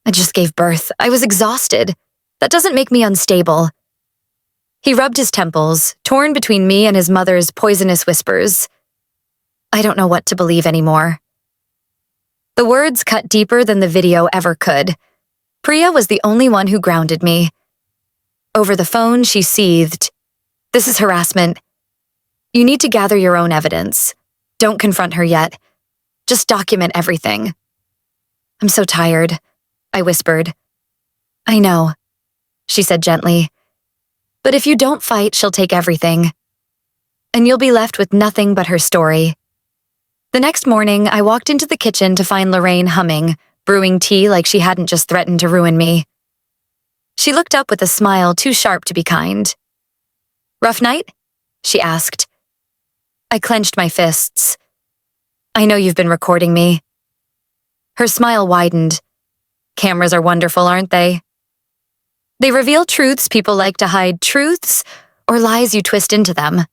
I just gave birth. I was exhausted. That doesn't make me unstable. He rubbed his temples, torn between me and his mother's poisonous whispers. I don't know what to believe anymore. The words cut deeper than the video ever could. Priya was the only one who grounded me. Over the phone, she seethed. "This is harassment. You need to gather your own evidence. Don't confront her yet. Just document everything." "I'm so tired," I whispered. "I know," she said gently. "But if you don't fight, she'll take everything. And you'll be left with nothing but her story." The next morning, I walked into the kitchen to find Lorraine humming, brewing tea like she hadn't just threatened to ruin me. She looked up with a smile too sharp to be kind. "Rough night?" she asked. I clenched my fists. "I know you've been recording me." Her smile widened. "Cameras are wonderful, aren't they? They reveal truths people like to hide, truths or lies you twist into them."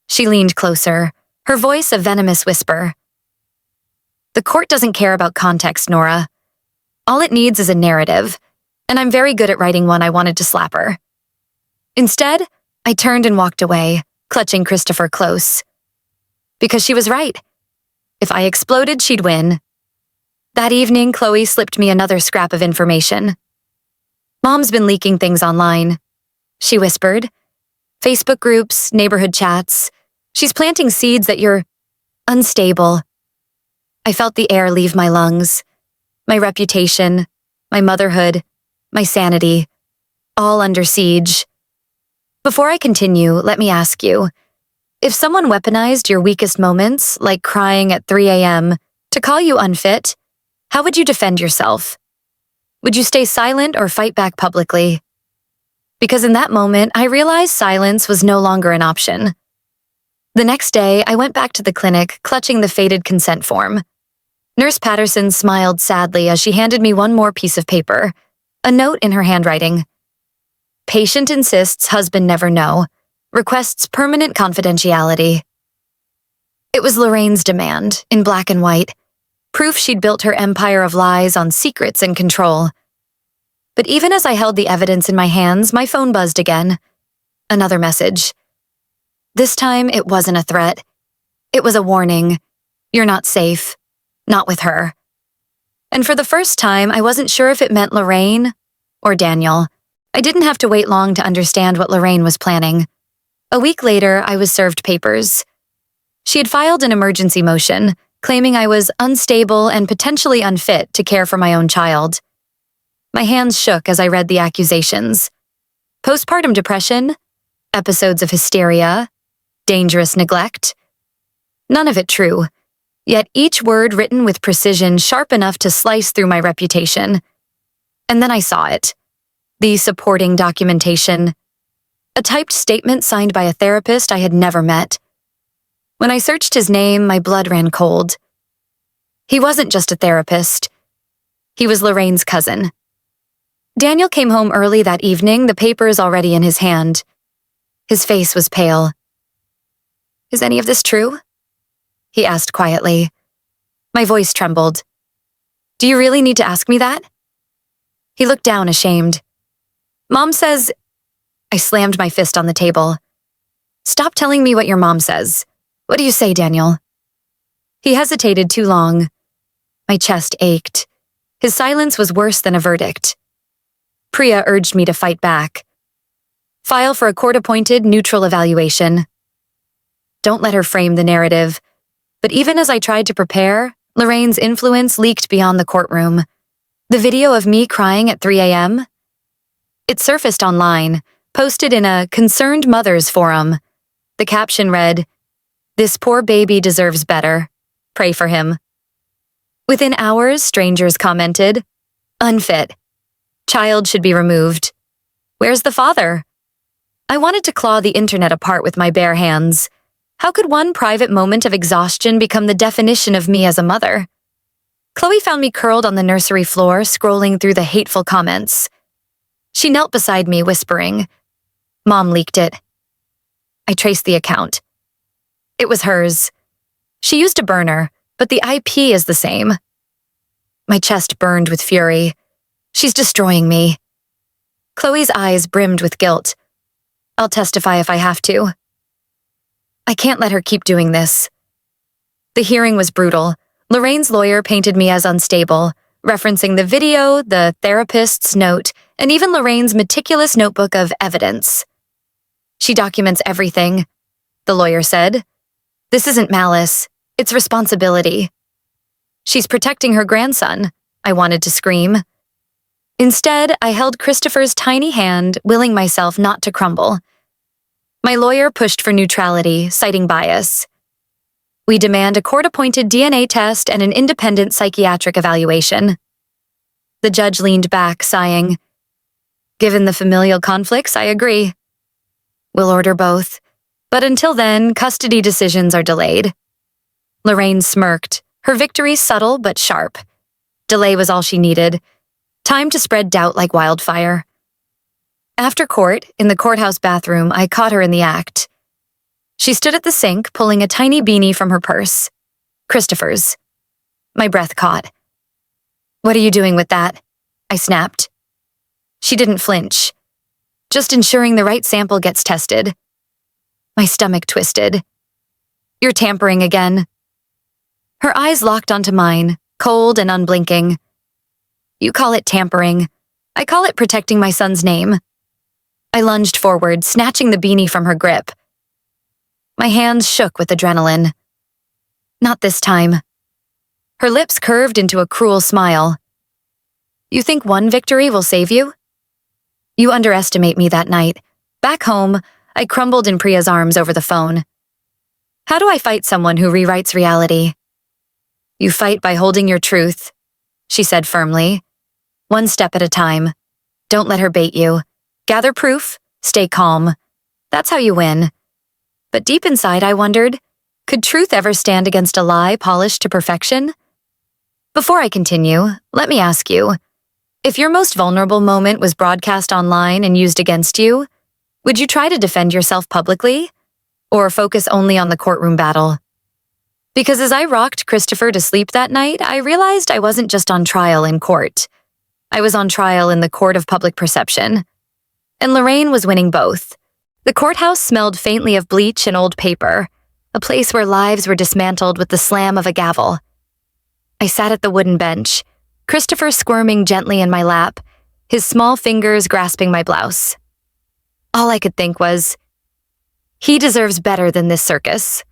She leaned closer, her voice a venomous whisper. "The court doesn't care about context, Nora. All it needs is a narrative, and I'm very good at writing one I wanted to slap her." Instead, I turned and walked away, clutching Christopher close. Because she was right. If I exploded, she'd win. That evening, Chloe slipped me another scrap of information. "Mom's been leaking things online," she whispered. "Facebook groups, neighborhood chats. She's planting seeds that you're unstable." I felt the air leave my lungs. My reputation, my motherhood, my sanity, all under siege. Before I continue, let me ask you, if someone weaponized your weakest moments, like crying at 3 a.m., to call you unfit, how would you defend yourself? Would you stay silent or fight back publicly? Because in that moment, I realized silence was no longer an option. The next day, I went back to the clinic, clutching the faded consent form. Nurse Patterson smiled sadly as she handed me one more piece of paper, a note in her handwriting. "Patient insists husband never know. Requests permanent confidentiality." It was Lorraine's demand, in black and white, proof she'd built her empire of lies on secrets and control. But even as I held the evidence in my hands, my phone buzzed again. Another message. This time, it wasn't a threat. It was a warning. "You're not safe. Not with her. And for the first time, I wasn't sure if it meant Lorraine or Daniel. I didn't have to wait long to understand what Lorraine was planning. A week later, I was served papers. She had filed an emergency motion, claiming I was unstable and potentially unfit to care for my own child. My hands shook as I read the accusations. Postpartum depression, episodes of hysteria, dangerous neglect. None of it true, yet each word written with precision sharp enough to slice through my reputation. And then I saw it. The supporting documentation. A typed statement signed by a therapist I had never met. When I searched his name, my blood ran cold. He wasn't just a therapist. He was Lorraine's cousin. Daniel came home early that evening, the papers already in his hand. His face was pale. "Is any of this true?" he asked quietly. My voice trembled. "Do you really need to ask me that?" He looked down, ashamed. "Mom says—" I slammed my fist on the table. "Stop telling me what your mom says. What do you say, Daniel?" He hesitated too long. My chest ached. His silence was worse than a verdict. Priya urged me to fight back. File for a court-appointed neutral evaluation. Don't let her frame the narrative. But even as I tried to prepare, Lorraine's influence leaked beyond the courtroom. The video of me crying at 3 a.m.? It surfaced online, posted in a Concerned Mothers forum. The caption read, "This poor baby deserves better. Pray for him." Within hours, strangers commented, "Unfit. Child should be removed. Where's the father?" I wanted to claw the internet apart with my bare hands. How could one private moment of exhaustion become the definition of me as a mother? Chloe found me curled on the nursery floor, scrolling through the hateful comments. She knelt beside me, whispering, "Mom leaked it." I traced the account. It was hers. She used a burner, but the IP is the same. My chest burned with fury. She's destroying me. Chloe's eyes brimmed with guilt. I'll testify if I have to. I can't let her keep doing this. The hearing was brutal. Lorraine's lawyer painted me as unstable, referencing the video, the therapist's note, and even Lorraine's meticulous notebook of evidence. She documents everything, the lawyer said. This isn't malice, it's responsibility. She's protecting her grandson, I wanted to scream. Instead, I held Christopher's tiny hand, willing myself not to crumble. My lawyer pushed for neutrality, citing bias. We demand a court-appointed DNA test and an independent psychiatric evaluation. The judge leaned back, sighing. Given the familial conflicts, I agree. We'll order both, but until then, custody decisions are delayed. Lorraine smirked, her victory subtle but sharp. Delay was all she needed. Time to spread doubt like wildfire. After court, in the courthouse bathroom, I caught her in the act. She stood at the sink, pulling a tiny beanie from her purse. Christopher's. My breath caught. "What are you doing with that?" I snapped. She didn't flinch. "Just ensuring the right sample gets tested." My stomach twisted. "You're tampering again." Her eyes locked onto mine, cold and unblinking. "You call it tampering. I call it protecting my son's name." I lunged forward, snatching the beanie from her grip. My hands shook with adrenaline. "Not this time." Her lips curved into a cruel smile. "You think one victory will save you?" "You underestimate me that night. Back home, I crumbled in Priya's arms over the phone. How do I fight someone who rewrites reality?" "You fight by holding your truth," she said firmly. "One step at a time. Don't let her bait you. Gather proof, stay calm. That's how you win." But deep inside, I wondered, could truth ever stand against a lie polished to perfection? Before I continue, let me ask you, if your most vulnerable moment was broadcast online and used against you, would you try to defend yourself publicly? Or focus only on the courtroom battle? Because as I rocked Christopher to sleep that night, I realized I wasn't just on trial in court. I was on trial in the court of public perception. And Lorraine was winning both. The courthouse smelled faintly of bleach and old paper, a place where lives were dismantled with the slam of a gavel. I sat at the wooden bench, Christopher squirming gently in my lap, his small fingers grasping my blouse. All I could think was, he deserves better than this circus.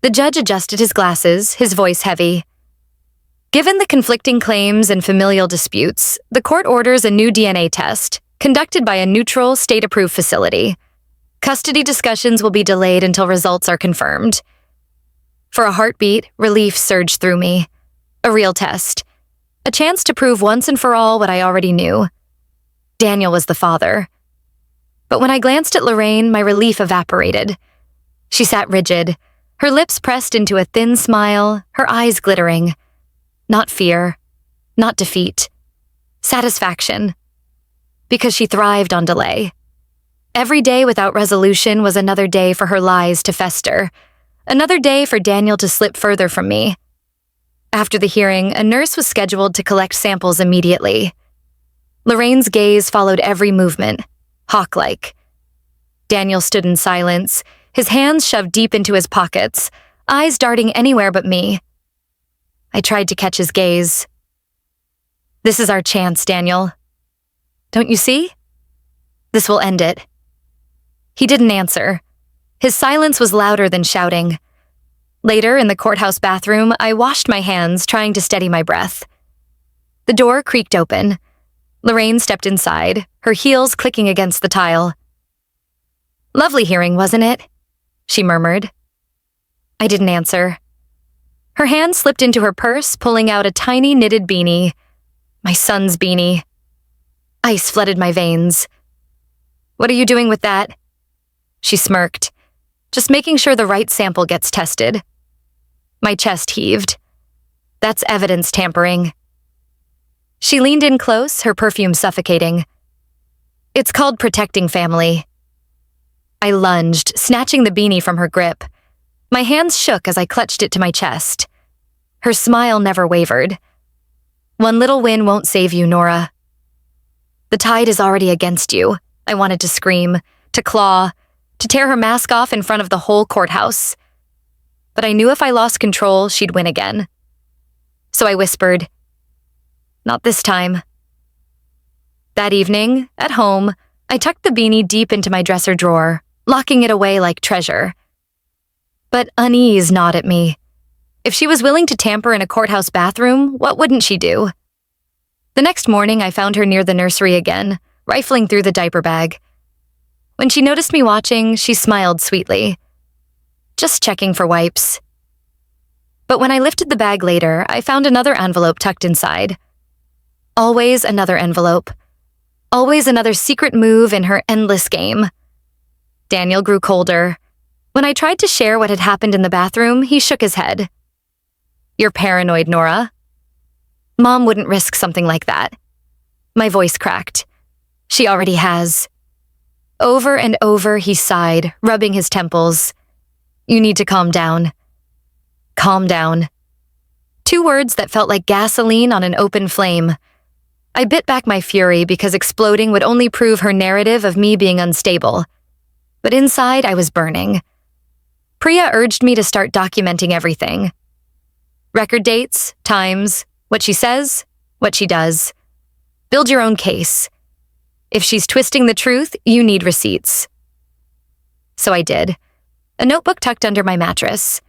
The judge adjusted his glasses, his voice heavy. Given the conflicting claims and familial disputes, the court orders a new DNA test, conducted by a neutral, state-approved facility. Custody discussions will be delayed until results are confirmed. For a heartbeat, relief surged through me. A real test. A chance to prove once and for all what I already knew. Daniel was the father. But when I glanced at Lorraine, my relief evaporated. She sat rigid, her lips pressed into a thin smile, her eyes glittering. Not fear, not defeat. Satisfaction. Because she thrived on delay. Every day without resolution was another day for her lies to fester. Another day for Daniel to slip further from me. After the hearing, a nurse was scheduled to collect samples immediately. Lorraine's gaze followed every movement, hawk-like. Daniel stood in silence, his hands shoved deep into his pockets, eyes darting anywhere but me. I tried to catch his gaze. This is our chance, Daniel. Don't you see? This will end it. He didn't answer. His silence was louder than shouting. Later, in the courthouse bathroom, I washed my hands, trying to steady my breath. The door creaked open. Lorraine stepped inside, her heels clicking against the tile. Lovely hearing, wasn't it? She murmured. I didn't answer. Her hand slipped into her purse, pulling out a tiny knitted beanie. My son's beanie. Ice flooded my veins. What are you doing with that? She smirked. Just making sure the right sample gets tested. My chest heaved. That's evidence tampering. She leaned in close, her perfume suffocating. It's called protecting family. I lunged, snatching the beanie from her grip. My hands shook as I clutched it to my chest. Her smile never wavered. One little win won't save you, Nora. The tide is already against you. I wanted to scream, to claw, to tear her mask off in front of the whole courthouse. But I knew if I lost control, she'd win again. So I whispered, not this time. That evening, at home, I tucked the beanie deep into my dresser drawer, locking it away like treasure. But unease gnawed at me. If she was willing to tamper in a courthouse bathroom, what wouldn't she do? The next morning, I found her near the nursery again, rifling through the diaper bag. When she noticed me watching, she smiled sweetly. Just checking for wipes. But when I lifted the bag later, I found another envelope tucked inside. Always another envelope. Always another secret move in her endless game. Daniel grew colder. When I tried to share what had happened in the bathroom, he shook his head. You're paranoid, Nora. Mom wouldn't risk something like that. My voice cracked. She already has. Over and over, he sighed, rubbing his temples. You need to calm down. Calm down. 2 words that felt like gasoline on an open flame. I bit back my fury because exploding would only prove her narrative of me being unstable. But inside, I was burning. Priya urged me to start documenting everything. Record dates, times, what she says, what she does. Build your own case. If she's twisting the truth, you need receipts. So I did. A notebook tucked under my mattress.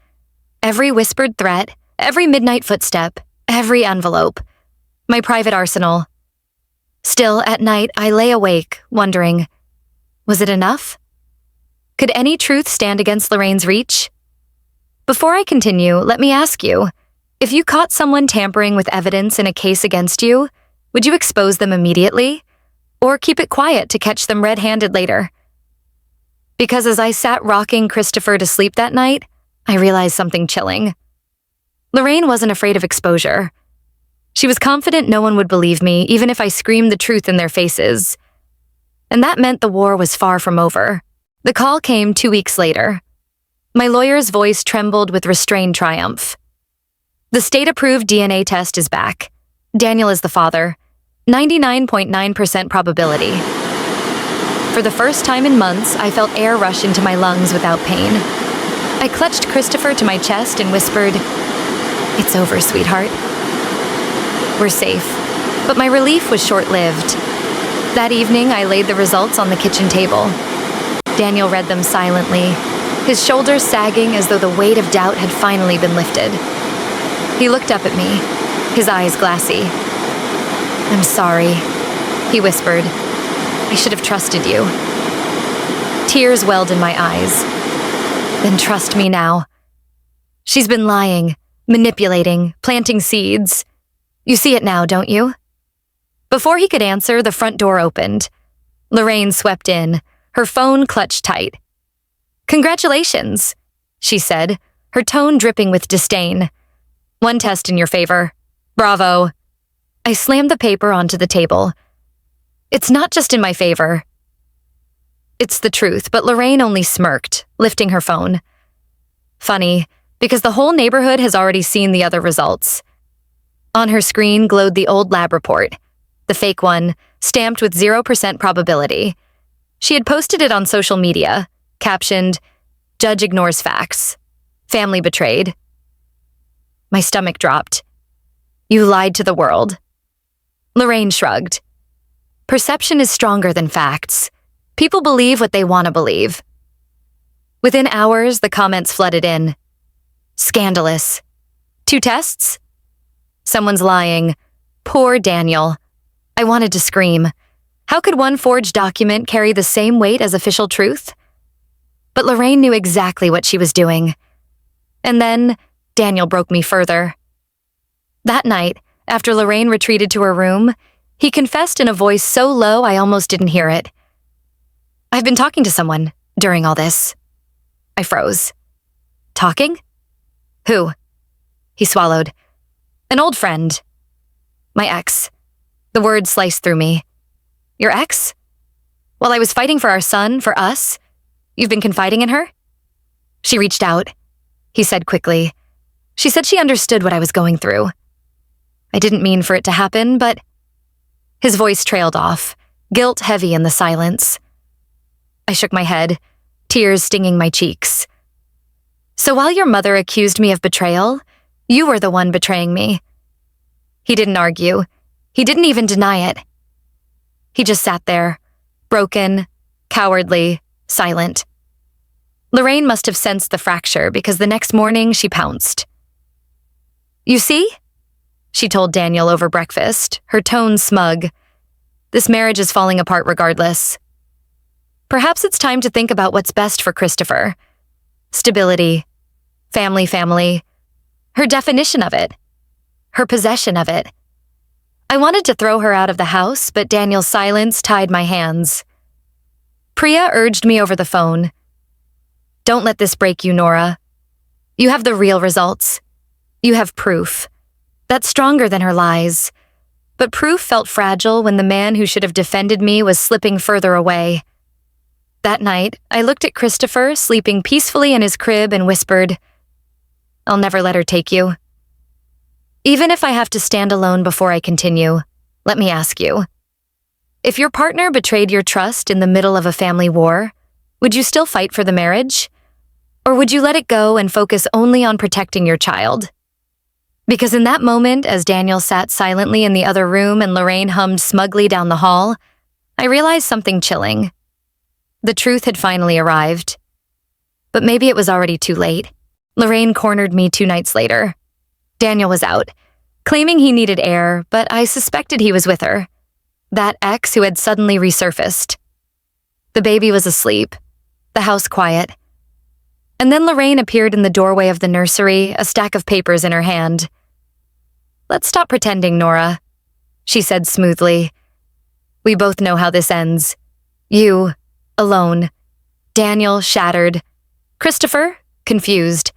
Every whispered threat, every midnight footstep, every envelope. My private arsenal. Still, at night, I lay awake, wondering, was it enough? Could any truth stand against Lorraine's reach? Before I continue, let me ask you, if you caught someone tampering with evidence in a case against you, would you expose them immediately? Or keep it quiet to catch them red-handed later? Because as I sat rocking Christopher to sleep that night, I realized something chilling. Lorraine wasn't afraid of exposure. She was confident no one would believe me, even if I screamed the truth in their faces. And that meant the war was far from over. The call came 2 weeks later. My lawyer's voice trembled with restrained triumph. The state-approved DNA test is back. Daniel is the father. 99.9% probability. For the first time in months, I felt air rush into my lungs without pain. I clutched Christopher to my chest and whispered, It's over, sweetheart. We're safe. But my relief was short-lived. That evening, I laid the results on the kitchen table. Daniel read them silently, his shoulders sagging as though the weight of doubt had finally been lifted. He looked up at me, his eyes glassy. "I'm sorry," he whispered. "I should have trusted you." Tears welled in my eyes. "Then trust me now. She's been lying, manipulating, planting seeds. You see it now, don't you?" Before he could answer, the front door opened. Lorraine swept in, her phone clutched tight. "Congratulations," she said, her tone dripping with disdain. "One test in your favor. Bravo." I slammed the paper onto the table. "It's not just in my favor. It's the truth," but Lorraine only smirked, lifting her phone. Funny, because the whole neighborhood has already seen the other results. On her screen glowed the old lab report, the fake one, stamped with 0% probability. She had posted it on social media, captioned, "Judge ignores facts. Family betrayed." My stomach dropped. "You lied to the world." Lorraine shrugged. "Perception is stronger than facts. People believe what they want to believe." Within hours, the comments flooded in. "Scandalous. 2 tests? Someone's lying. Poor Daniel." I wanted to scream. How could one forged document carry the same weight as official truth? But Lorraine knew exactly what she was doing. And then, Daniel broke me further. That night, after Lorraine retreated to her room, he confessed in a voice so low I almost didn't hear it. "I've been talking to someone during all this." I froze. "Talking? Who?" He swallowed. "An old friend. My ex." The word sliced through me. "Your ex? While I was fighting for our son, for us, you've been confiding in her?" "She reached out," he said quickly. "She said she understood what I was going through. I didn't mean for it to happen, but..." His voice trailed off, guilt heavy in the silence. I shook my head, tears stinging my cheeks. "So while your mother accused me of betrayal, you were the one betraying me." He didn't argue. He didn't even deny it. He just sat there, broken, cowardly, silent. Lorraine must have sensed the fracture because the next morning she pounced. "You see?" she told Daniel over breakfast, her tone smug. "This marriage is falling apart regardless. Perhaps it's time to think about what's best for Christopher. Stability, family, her definition of it, her possession of it." I wanted to throw her out of the house, but Daniel's silence tied my hands. Priya urged me over the phone. "Don't let this break you, Nora. You have the real results. You have proof. That's stronger than her lies." But proof felt fragile when the man who should have defended me was slipping further away. That night, I looked at Christopher sleeping peacefully in his crib and whispered, "I'll never let her take you. Even if I have to stand alone before I continue, let me ask you. If your partner betrayed your trust in the middle of a family war, would you still fight for the marriage? Or would you let it go and focus only on protecting your child?" Because in that moment, as Daniel sat silently in the other room and Lorraine hummed smugly down the hall, I realized something chilling. The truth had finally arrived. But maybe it was already too late. Lorraine cornered me 2 nights later. Daniel was out, claiming he needed air, but I suspected he was with her. That ex who had suddenly resurfaced. The baby was asleep, the house quiet. And then Lorraine appeared in the doorway of the nursery, a stack of papers in her hand. "Let's stop pretending, Nora," she said smoothly. "We both know how this ends. You, alone. Daniel, shattered. Christopher, confused.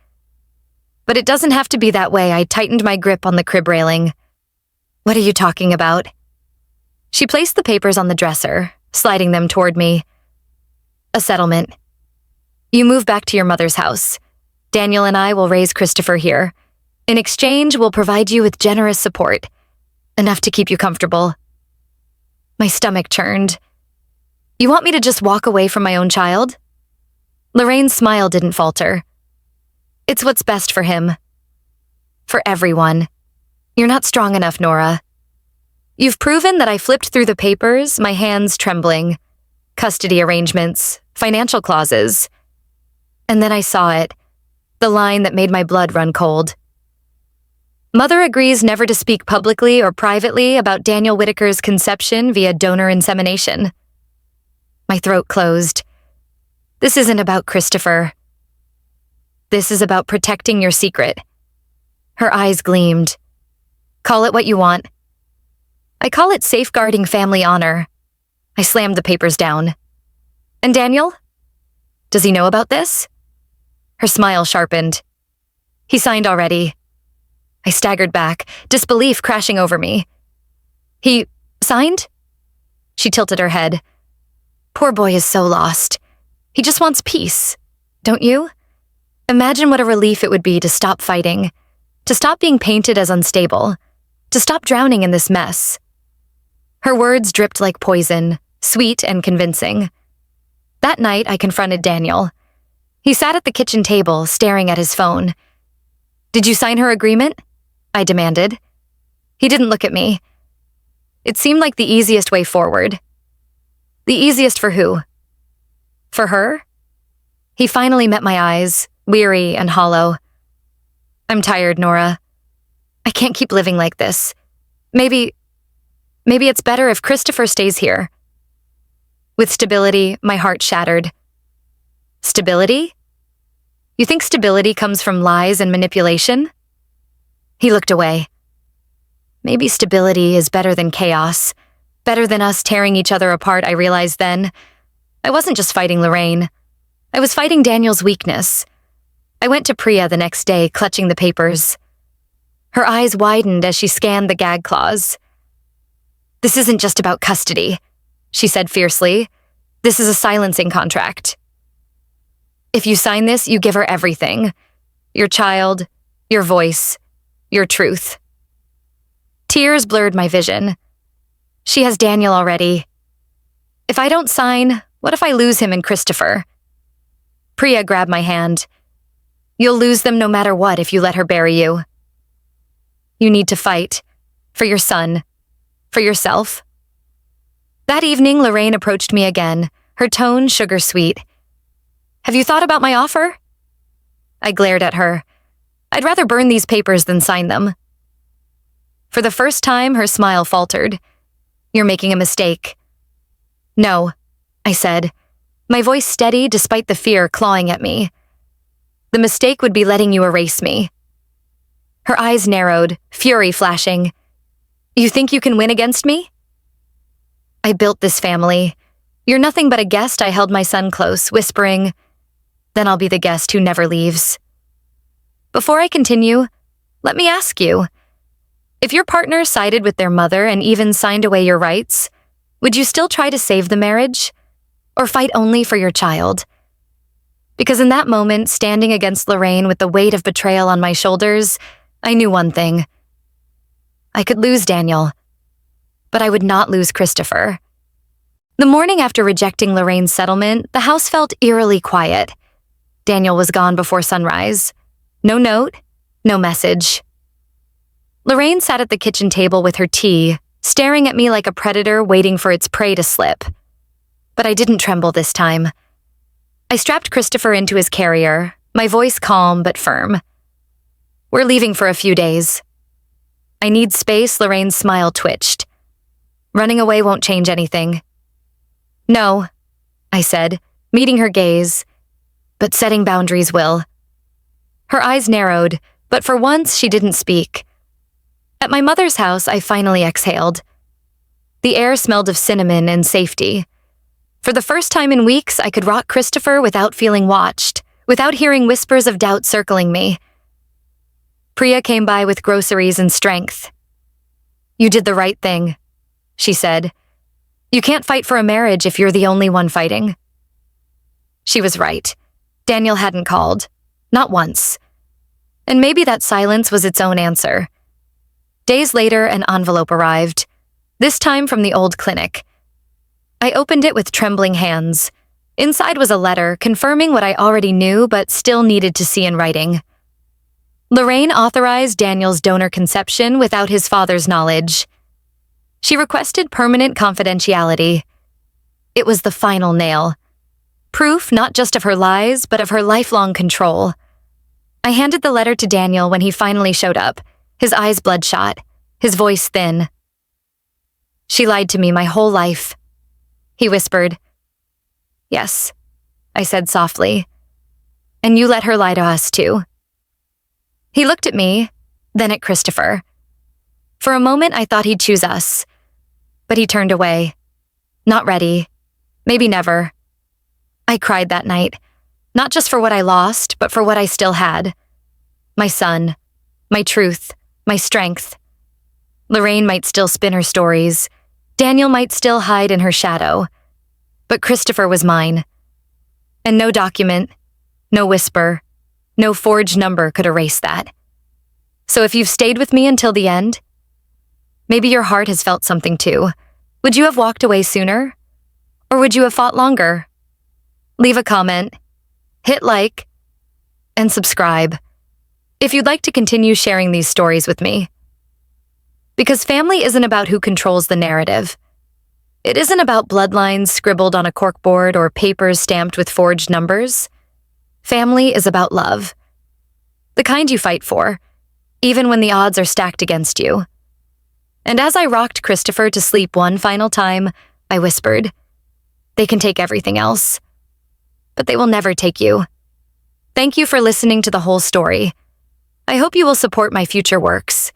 But it doesn't have to be that way." I tightened my grip on the crib railing. "What are you talking about?" She placed the papers on the dresser, sliding them toward me. "A settlement. You move back to your mother's house. Daniel and I will raise Christopher here. In exchange, we'll provide you with generous support. Enough to keep you comfortable." My stomach churned. "You want me to just walk away from my own child?" Lorraine's smile didn't falter. "It's what's best for him." For everyone. You're not strong enough, Nora. You've proven that I flipped through the papers, my hands trembling. Custody arrangements, financial clauses. And then I saw it, the line that made my blood run cold. Mother agrees never to speak publicly or privately about Daniel Whitaker's conception via donor insemination. My throat closed. This isn't about Christopher. This is about protecting your secret. Her eyes gleamed. Call it what you want. I call it safeguarding family honor. I slammed the papers down. And Daniel? Does he know about this? Her smile sharpened. He signed already. I staggered back, disbelief crashing over me. He signed? She tilted her head. Poor boy is so lost. He just wants peace, don't you? Imagine what a relief it would be to stop fighting, to stop being painted as unstable, to stop drowning in this mess. Her words dripped like poison, sweet and convincing. That night, I confronted Daniel. He sat at the kitchen table, staring at his phone. Did you sign her agreement? I demanded. He didn't look at me. It seemed like the easiest way forward. The easiest for who? For her? He finally met my eyes, weary and hollow. I'm tired, Nora. I can't keep living like this. Maybe it's better if Christopher stays here. With stability, my heart shattered. Stability? You think stability comes from lies and manipulation? He looked away. Maybe stability is better than chaos, better than us tearing each other apart, I realized then. I wasn't just fighting Lorraine. I was fighting Daniel's weakness. I went to Priya the next day, clutching the papers. Her eyes widened as she scanned the gag clause. This isn't just about custody, she said fiercely. This is a silencing contract. If you sign this, you give her everything. Your child, your voice, your truth. Tears blurred my vision. She has Daniel already. If I don't sign, what if I lose him and Christopher? Priya grabbed my hand. You'll lose them no matter what if you let her bury you. You need to fight. For your son. For yourself. That evening, Lorraine approached me again, her tone sugar-sweet. Have you thought about my offer? I glared at her. I'd rather burn these papers than sign them. For the first time, her smile faltered. You're making a mistake. No, I said, my voice steady despite the fear clawing at me. The mistake would be letting you erase me. Her eyes narrowed, fury flashing. You think you can win against me? I built this family. You're nothing but a guest I held my son close, whispering, then I'll be the guest who never leaves. Before I continue, let me ask you, if your partner sided with their mother and even signed away your rights, would you still try to save the marriage? Or fight only for your child? Because in that moment, standing against Lorraine with the weight of betrayal on my shoulders, I knew one thing. I could lose Daniel, but I would not lose Christopher. The morning after rejecting Lorraine's settlement, the house felt eerily quiet. Daniel was gone before sunrise. No note, no message. Lorraine sat at the kitchen table with her tea, staring at me like a predator waiting for its prey to slip. But I didn't tremble this time. I strapped Christopher into his carrier, my voice calm but firm. We're leaving for a few days. I need space, Lorraine's smile twitched. Running away won't change anything. No, I said, meeting her gaze, but setting boundaries will. Her eyes narrowed, but for once she didn't speak. At my mother's house, I finally exhaled. The air smelled of cinnamon and safety. For the first time in weeks, I could rock Christopher without feeling watched, without hearing whispers of doubt circling me. Priya came by with groceries and strength. You did the right thing, she said. You can't fight for a marriage if you're the only one fighting. She was right. Daniel hadn't called. Not once. And maybe that silence was its own answer. Days later, an envelope arrived, this time from the old clinic. I opened it with trembling hands. Inside was a letter confirming what I already knew but still needed to see in writing. Lorraine authorized Daniel's donor conception without his father's knowledge. She requested permanent confidentiality. It was the final nail. Proof not just of her lies, but of her lifelong control. I handed the letter to Daniel when he finally showed up, his eyes bloodshot, his voice thin. "She lied to me my whole life," he whispered. "Yes," I said softly. "And you let her lie to us too." He looked at me, then at Christopher. For a moment, I thought he'd choose us. But he turned away. Not ready. Maybe never. I cried that night, not just for what I lost, but for what I still had. My son, my truth, my strength. Lorraine might still spin her stories. Daniel might still hide in her shadow. But Christopher was mine. And no document, no whisper, no forged number could erase that. So if you've stayed with me until the end, maybe your heart has felt something too. Would you have walked away sooner? Or would you have fought longer? Leave a comment, hit like, and subscribe if you'd like to continue sharing these stories with me. Because family isn't about who controls the narrative. It isn't about bloodlines scribbled on a corkboard or papers stamped with forged numbers. Family is about love. The kind you fight for, even when the odds are stacked against you. And as I rocked Christopher to sleep one final time, I whispered, "They can take everything else, but they will never take you." Thank you for listening to the whole story. I hope you will support my future works.